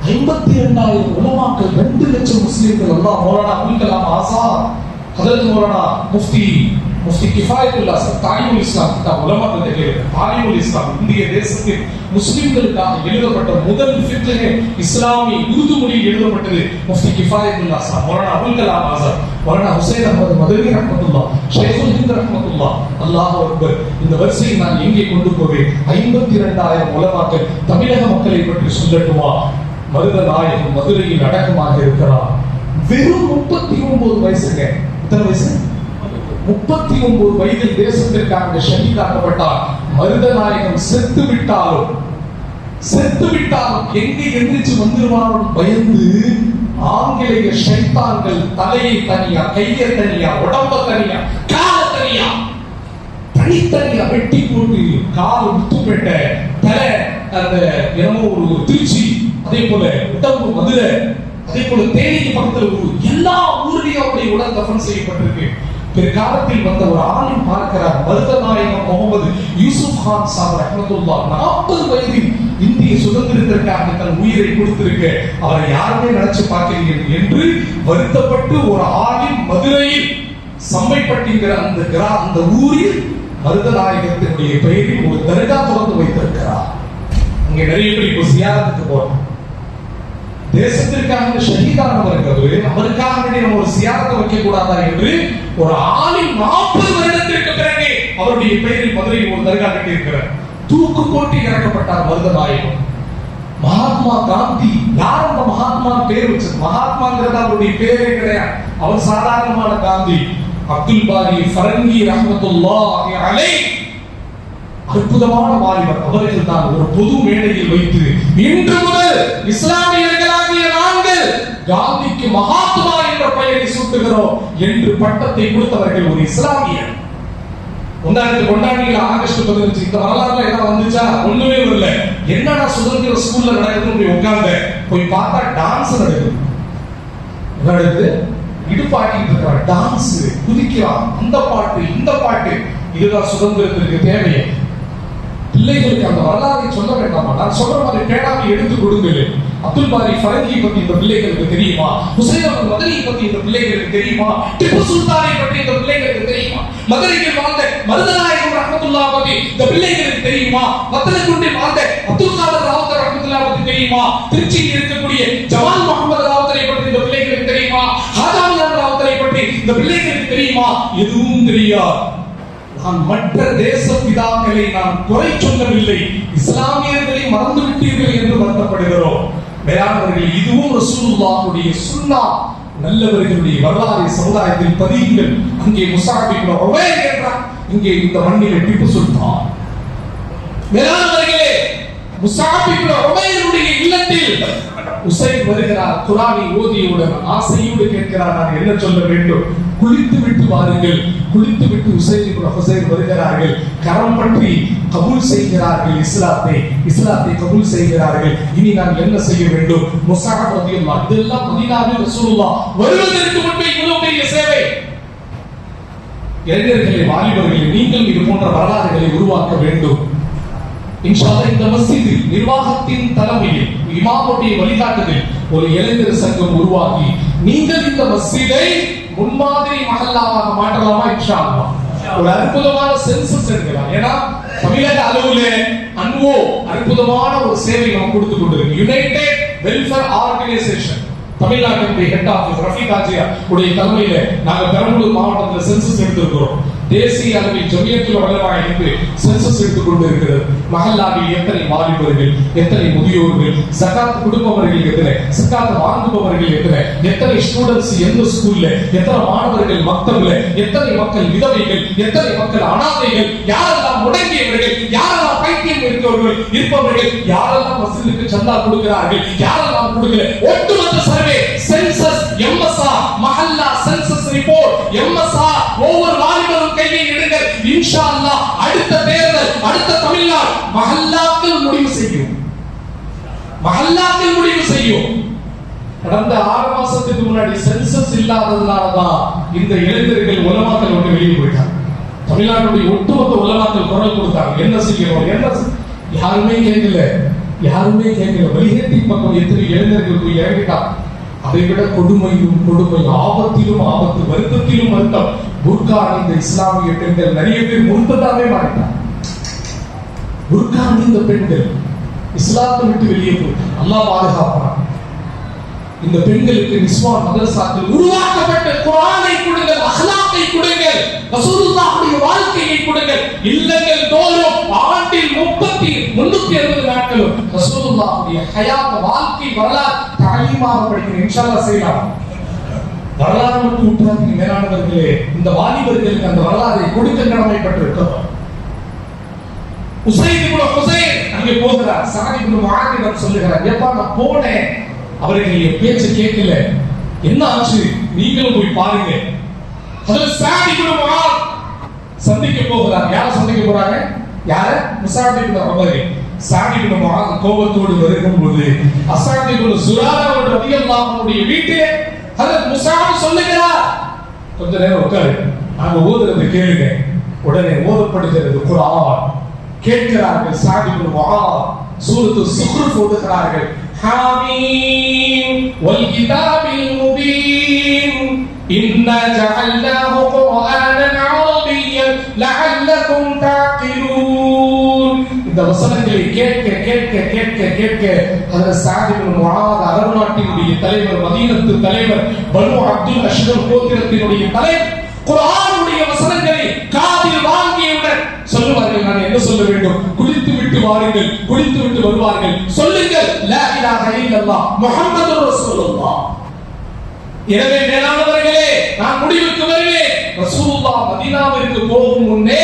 52,000 உலமாக்கள், 2 லட்சம் முஸ்லிம்கள். அல்லாஹ் மௌலானா அபுல் கலாம் ஆசாத், ஹஜரத் மௌலானா முஃப்தி கிஃபாயத்துல்லாஹ் சாஹிப் தாலிமுல் இஸ்லாம் கிதாப் உலமாக்கள் எழுதிய தாலிமுல் இஸ்லாம் இந்திய தேசத்தில் முஸ்லிம்களுக்காக எழுதப்பட்ட முதல் ஃபிக்ஹ் இஸ்லாமி உருது மொழியில் எழுதப்பட்டது. முஃப்தி கிஃபாயத்துல்லாஹ் சாஹிப், மௌலானா அபுல் கலாம் ஆசாத், மௌலானா ஹுசைன் அஹ்மத் மதனி ரஹ்மத்துல்லாஹ், ஷைகுல் ஹிந்த் ரஹ்மத்துல்லாஹ். அல்லாஹ் அக்பர். இந்த வரிசையை நான் எங்கே கொண்டு போவேன்? 52,000 உலமாக்கள். தமிழக மக்களை பற்றி சொல்லட்டுமா? மருதநாயகம் மதுரையில் அடக்கமாக இருக்கிறார். வெறும் 39 வயசுங்க. எத்தனை வயசு? 39 வயதில் தேசத்திற்காக ஷஹீதாக்கப்பட்டார். மருதநாயகம் செத்து விட்டாலும் எங்கே எந்திரிச்சு வந்துருவானோ பயந்து ஆங்கிலேய ஷைத்தான்கள் தலையை தனியா, கையை தனியா, உடம்ப தனியா, கால தனியா, தனித்தனியா வெட்டி போட்டு கால் முத்துப்பேட்ட தலை அந்த என்னமோ ஒரு திருச்சி, அதே போல உடம்பு மதுரை, அதே போல தேனிக்கு பக்கத்தில் எல்லா ஊரிலேயும் அவருடைய உடல் தஃபன் செய்யப்பட்டிருக்கு. பிற்காலத்தில் வந்த ஒரு ஆளும் பார்க்கிறார், மருதநாயகம் முகமது யூசுப் கான் சாஹிப் ரஹ்மத்துல்லாஹ் 40 வயதில் இந்திய சுதந்திரத்திற்காக தன் உயிரை கொடுத்திருக்க அவரை யாருமே நினைச்சு பார்க்கிறீர்கள் என்று வருத்தப்பட்டு ஒரு ஆளின் மதுரையில் சம்மைப்பட்டிங்கிற அந்த ஊரில் மருதநாயகத்தினுடைய பெயரில் ஒரு தர்கா திறந்து வைத்திருக்கிறார். அங்க நிறைய பேர் இப்போ சியாரத்துக்கு போறோம். தேசத்திற்காக ஷஹீதானவர்கள் அவருக்காக வேண்டி நம்ம ஒரு சியாரத்தை வைக்க கூடாதா என்று ஒரு ஆளின் 40 வருடத்திற்கு பிறகு அவருடைய பெயரில் மதுரையில் ஒரு தர்கா கட்டியிருக்கிறார். தூக்கு போட்டு இறக்கப்பட்டார் மருதநாயகம். மகாத்மா காந்தி, யார் அந்த மகாத்மா பேர் வச்சது? மகாத்மாங்கிறது அவருடைய பேரே கிடையாது, அவர் சாதாரணமான காந்தி. அப்துல் பாரி ஃபரங்கி ரஹ்மத்துல்லாஹி அலைஹி அற்புதமான வாலிபர். அவர்கள் தான் ஒரு பொது மேடையில் வைத்து இன்று முதல் இஸ்லாமியர்களாகிய நாங்கள் காந்திக்கு மகாத்மா என்ற பெயரை சூட்டுகிறோம் என்று பட்டத்தை கொடுத்தவர்கள் ஒரு இஸ்லாமியர். கொண்டாடிகள் ஆகஸ்ட் 15 இந்த வரலாறுல என்ன வந்துச்சா? ஒண்ணுமே வரல. என்னடா சுதந்திர ஸ்கூல்ல நடக்குதுன்னு உட்கார்ந்த போய் பார்த்தா டான்ஸ் நடக்குது. என்ன நடக்குது? இடுப்பாட்டிட்டு இருக்கிற டான்ஸ், குதிக்கிறான், அந்த பாட்டு இந்த பாட்டு. இதுதான் சுதந்திரத்திற்கு தேவை. பிள்ளைகளுக்கு அந்த வரலாறை சொல்ல வேண்டாமா? நான் சொல்ற மாதிரி பேடாம எடுத்து கொடுங்கள். அப்துல் பாரி ஃபரங்கி பத்தி இந்த பிள்ளைகளுக்கு தெரியுமா? ஹுசைன் அஹ்மத் மதனி பத்தி இந்த பிள்ளைகளுக்கு தெரியுமா? திப்பு சுல்தானை பற்றி இந்த பிள்ளைகளுக்கு தெரியுமா? மதுரையில் வாழ்ந்த மருதநாயகம் ரஹ்மத்துல்லாஹி பத்தி இந்த பிள்ளைகளுக்கு தெரியுமா? வத்தலக்குண்டில் வாழ்ந்த அப்துல் காதர் ராவுத்தர் ரஹ்மத்துல்லாஹி பத்தி தெரியுமா? திருச்சியில் இருக்கக்கூடிய ஜமால் முகமது ராவுத்தரை பற்றி இந்த பிள்ளைகளுக்கு தெரியுமா? ஹாஜாமியான் ராவுத்தரை பற்றி இந்த பிள்ளைகளுக்கு தெரியுமா? எதுவும் தெரியாது. நான் மற்ற தேச பிதாக்களை நான் குறை சொல்லவில்லை, இஸ்லாமியர்களை மறந்து விட்டீர்கள் என்று வருத்தப்படுகிறோம். வேளாண்வர்கள், இதுவும் ரசூலுல்லாஹுடைய சுன்னா. நல்லவர்களுடைய வரலாறு சமுதாயத்தில் பதியுங்கள். அங்கே முஸஅப் இப்னு உமைர் என்றார், இங்கே இந்த மண்ணிலே திப்பு சுல்தான். வேளாண்வர்களே, முஸஅப் இப்னு உமைருடைய இல்லத்தில் உசைன் வருகிறார். குர்ஆனை ஓதியவுடன் ஆசையோடு கேட்கிறார், நான் என்ன சொல்ல வேண்டும்? குளித்து விட்டு வாருங்கள். குளித்து விட்டு உசைன் இப்னு ஹுசைன் வருகிறார்கள். கரம் பற்றி கபூல் செய்கிறார்கள் இஸ்லாத்தை கபூல் செய்கிறார்கள். இனி நான் என்ன செய்ய வேண்டும்? முஸஅப் ரலியல்லாஹு அன்ஹு, இதெல்லாம் மதீனாவில் ரசூலுல்லாஹ் வருவதற்கு முன்பே இவ்வளவு பெரிய சேவை. இளைஞர்களே, வாலிபர்களே, நீங்கள் இது போன்ற வரலாறுகளை உருவாக்க வேண்டும். இன்ஷா அல்லாஹ் இந்த மஸ்ஜிதில் நிர்வாகத்தின் தலைமையில் இமாமுடைய வழிகாட்டுதல் ஒரு இளைஞர் சங்கம் உருவாக்கி நீங்கள் இந்த மஸ்ஜிதை முன்மாதிரி மஹல்லாவாக மாற்றலாமா? இன்ஷா அல்லாஹ் ஒரு அற்புதமான சென்சஸ் எடுக்கலாம். ஏன்னா தமிழக அளவுல அன்வோ அற்புதமான ஒரு சேவை நம்ம கொடுத்து கொண்டிருக்கு. யுனைடெட் வெல்ஃபேர் ஆர்கனைசேஷன் தமிழ்நாட்டினுடைய ஹெட் ஆபீஸ் ரஃபீக் ஆஜியா உடைய தலைமையில நாங்கள் பெரம்பலூர் மாவட்டத்தில் சென்சஸ் எடுத்திருக்கிறோம். தேசிய அளவில் ஜமியத்துல் உலமா என்று சென்சஸ் எடுத்துக் கொண்டிருக்கிறது. மஹல்லாவில் எத்தனை வாலிபர்கள், எத்தனை முதியோர்கள், ஜகாத் கொடுப்பவர்கள் எத்தனை, ஜகாத் வாங்குபவர்கள் எத்தனை, எத்தனை ஸ்டூடண்ட்ஸ் எந்த ஸ்கூல்ல, எத்தனை மாணவர்கள் மக்தப்ல, எத்தனை மக்கள் விதவைகள், எத்தனை மக்கள் அனாதைகள், யாரெல்லாம் முடங்கியவர்கள், யாரெல்லாம் பைத்தியம் இருப்பவர்கள், யாரெல்லாம் மஸ்ஜிதுக்கு சந்தா கொடுக்கிறார்கள், யாரெல்லாம் கொடுக்கல, ஒட்டுமொத்த சர்வே சென்சஸ் எம்எஸ்ஆர் மஹல்லா சென்சஸ் ரிப்போர்ட் எம்எஸ்ஆர் ஒவ்வொரு வாலிபரும் கையை எடுங்கள். இன்ஷா அல்லாஹ் அடுத்த தேர்தல், அடுத்த தமிழ்நாடு மஹல்லாக்கள் முடிவு செய்யும். கடந்த 6 மாசத்துக்கு முன்னாடி சென்சஸ் இல்லாததுனாலதான் இந்த இளைஞர்கள் உலமாக்கள் விட்டு வெளியே போயிட்டாங்க. தமிழ்நாட்டுடைய ஒட்டுமொத்த உலமாக்கள் குரல் கொடுத்தாங்க, என்ன செய்யணும், யாருமே கேட்கல. வெளியேற்றி பக்கம் எத்தனை இளைஞர்கள் போய் இறங்கிட்டாங்க. அதை விட கொடுமையும் கொடுமை, ஆபத்திலும் ஆபத்து, வருத்தத்திலும் வருத்தம். புர்கா அணிந்த இஸ்லாமிய பெண்கள் நிறைய பேர் முர்த்ததாவே மாறிட்டாங்க. புர்கா அணிந்த பெண்கள் இஸ்லாத்தை விட்டு வெளியே போயிட்டாங்க. அல்லாஹ் பாதுகாப்பான். இந்த பெண்களுக்கு நிஸ்வான் மதரசாக்கள் உருவாக்கப்பட்ட குர்ஆனை கொடுங்கள், அஹ்லாக்கை கொடுங்கள், ரசூலுல்லாஹ்வுடைய வாழ்க்கையை கொடுங்கள். இல்லங்கள் தோறும் ஆண்டில் 360 நாட்களும் ரசூலுல்லாஹ்வுடைய ஹயாத் வாழ்க்கை வரலாறு தாலீமாக படிக்கிற இன்ஷா அல்லாஹ் செய்யலாம். வரலாறு மட்டும் விட்டுறாதீங்க மேலானவர்களே, இந்த வாலிபர்களுக்கு அந்த வரலாறை கொடுக்க கடமைப்பட்டிருக்கிறோம். உசைன் இப்னு ஹுசைன் அங்கே போகிறார். சஅத் இப்னு முஆத் சொல்லுகிறார், எப்பா நான் போனேன், அவர்கள் என் பேச்சு கேட்கல, என்ன ஆச்சு, நீங்களும் போய் பாருங்க. ஹஜ்ரத் சஅத் இப்னு முஆத் சந்திக்க போகிறார். யாரை சந்திக்க போறாங்க? யார? முஸஅப் இப்னு உமைர். சஅத் இப்னு முஆத் கோபத்தோடு வரும்போது அஸஅத் இப்னு ஸுராரா ரலியல்லாஹு அன்ஹுடைய வீட்டிலே ஹஜ்ரத் முஸஅப் சொல்லுகிறார், கொஞ்ச நேரம் உட்காரு, நாங்க ஓதுறது கேளுங்க. உடனே ஓதப்படுகிறது குர்ஆன். கேட்கிறார்கள். சஅத் இப்னு முஆத் சூரத்து ஸுஹ்ருஃப் ஓதுகிறார்கள். حاميم والكتاب المبين إنا جعلناه قرآنا عربيا لعلكم تعقلون. இந்த வசனங்களை கேட்க கேட்க கேட்க கேட்க ஹஜ்ரத் சஅத் இப்னு முஆத் அரபு நாட்டினுடைய தலைவர், மதீனத்து தலைவர், பனு அப்துல் அஷ்ரஃப் கோத்திரத்தினுடைய தலைவர், குர்ஆனுடைய வசனங்களை காதில் வாங்கியவுடன் சொல்லுவார்கள், நான் என்ன சொல்ல வேண்டும்? குளித்து விட்டு வாருங்கள், குளித்து விட்டு வருவார்கள், சொல்லுங்கள் லா இலாஹ இல்லல்லாஹ் முஹம்மதுர் ரசூலுல்லாஹ். எனவே மேலானவர்களே, நான் முடிவுக்கு வருவேன். ரசூலுல்லாஹ் மதீனாவிற்கு போகும் முன்னே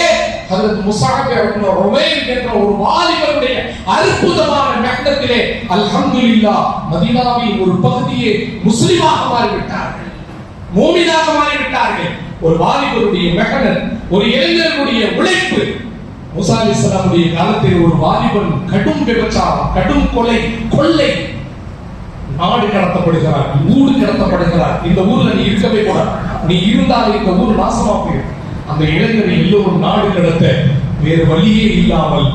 ஹஜ்ரத் முஸஅப் இப்னு உமைர் என்ற ஒரு வாலிபருடைய அற்புதமான மெஹ்னத்திலே அல்ஹம்துலில்லாஹ் மதீனாவின் ஒரு பகுதியை முஸ்லிமாக மாறிவிட்டார்கள், மூமினாக மாறிவிட்டார்கள். ஒரு வாலிபருடைய மெஹனத், ஒரு இளைஞருடைய உழைப்பு. மூசா அலைஹிஸ்ஸலாமுடைய காலத்தில் ஒரு வாலிபன் கடும் விபச்சாரம், கடும் கொள்ளை, நாடு கடத்தப்படுகிறார், ஊடு கடத்தப்படுகிறார். இந்த ஊர்ல நீ இருக்கவே கூடாது, நீ இருந்தால் இந்த ஊர் நாசமா போயிடும். அந்த இளைஞரை எல்லோரும் நாடு கடத்த வேறு வழியே இல்லாமல்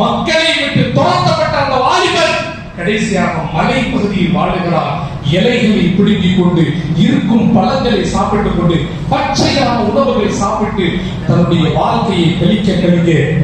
மக்களை விட்டு துரத்தப்பட்ட அந்த வாலிபன் கடைசியாக மலை பகுதியில் வாழுகிறார். இலைகளை பிடுங்கிக் கொண்டு இருக்கும் பழங்களை சாப்பிட்டுக் கொண்டு பச்சையான உணவுகளை சாப்பிட்டு தன்னுடைய வாழ்க்கையை கழிக்க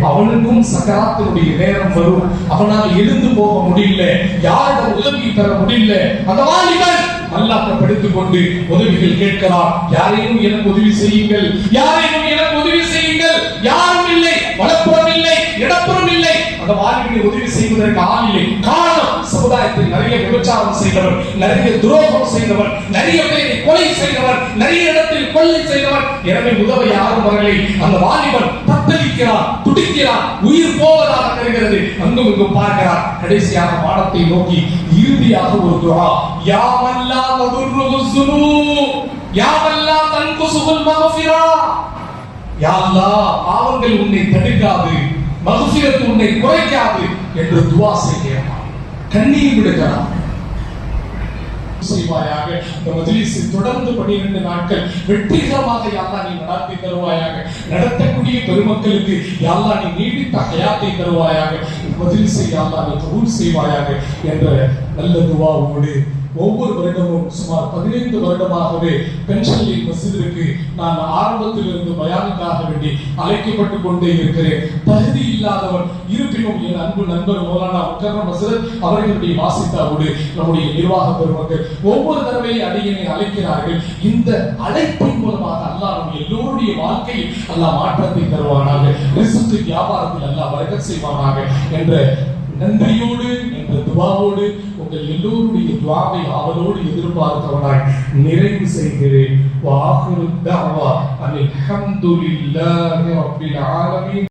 அவனுக்கும் சக்கராத்தினுடைய நேரம் வரும். அவனால் எழுந்து போக முடியல, யாரிடம் உதவி பெற முடியல. அந்த வாலிபன் அல்லாஹ் படுத்துக் கொண்டு உதவிகள் கேட்கிறார். யாரையும் எனக்கு உதவி செய்யுங்கள், யாரையும் எனக்கு உதவி செய்யுங்கள். யாரும் இல்லை, வலப்புறம் இல்லை, இடப்புறம் இல்லை. அந்த வாலிபனை உதவி செய்வதற்கு ஆள் இல்லை. காரணம், சமுதாயத்தில் நிறைய விபச்சாரம் செய்தவர், நிறைய துரோகம் செய்தவர், நிறைய பேரை கொலை செய்தவர், நிறைய இடத்தில் கொள்ளை செய்தவர். எனவே உதவ யாரும் வரலை. அந்த வாலிபன் தத்தளிக்கிறார், துடிக்கிறார், உயிர் போவதாக தெரிகிறது. அங்கும் இங்கும் பார்க்கிறார். கடைசியாக வானத்தை நோக்கி இறுதியாக ஒரு துஆ, யா மல்லா ததுர்ருஹு ஸுனூப் யா மல்லா தன்குசுல் மக்ஃபிரா. யா அல்லாஹ், பாவங்கள் உன்னை தடுக்காது, மக்ஃபிரத் உன்னை குறைக்காது என்று துஆ செய்கிறார். கண்ணீர் விடுகிறார். செய்வாயாக. இந்த மஜ்லிஸை தொடர்ந்து 12 நாட்கள் வெற்றிகரமாக யா அல்லாஹ் நீ நடத்தி தருவாயாக. நடத்தக்கூடிய பெருமக்களுக்கு யா அல்லாஹ் நீ நீடித்த ஹயாத்தை தருவாயாக. இந்த மஜ்லிஸை யா அல்லாஹ் நீ கபூல் செய்வாயாக என்ற நல்ல துஆவோடு ஒவ்வொரு வருடமும் சுமார் 15 வருடமாகவே பென்ஷன்லிங் மஸ்ஜிதிற்கு நான் ஆரம்பத்திலிருந்து பயானுக்காக வேண்டி அழைக்கப்பட்டுக் கொண்டே இருக்கிறேன். தகுதி இல்லாதவன், இருப்பினும் என் அன்பு நண்பர் மௌலானா முக்கர்ரம் ஹசரத் அவர்களுடைய வாசித்தாவோடு நம்முடைய நிர்வாக பெருமக்கள் ஒவ்வொரு தடவையும் அடியனை அழைக்கிறார்கள். இந்த அழைப்பின் மூலமாக அல்லாஹ் நம்ம எல்லோருடைய வாழ்க்கையில் அல்லாஹ் மாற்றத்தை தருவானாக, ரிஸ்க் வியாபாரத்தில் அல்லாஹ் பரக்கத் செய்வானாக என்ற நன்றியோடு என்ற துஆவோடு உங்கள் எல்லோருடைய துஆவை ஆவலோடு எதிர்பார்த்தவனாய் நிறைவு செய்கிறேன். வ ஆகிரு தஅவா அல்ஹம்துலில்லாஹி ரப்பில் ஆலமீன்.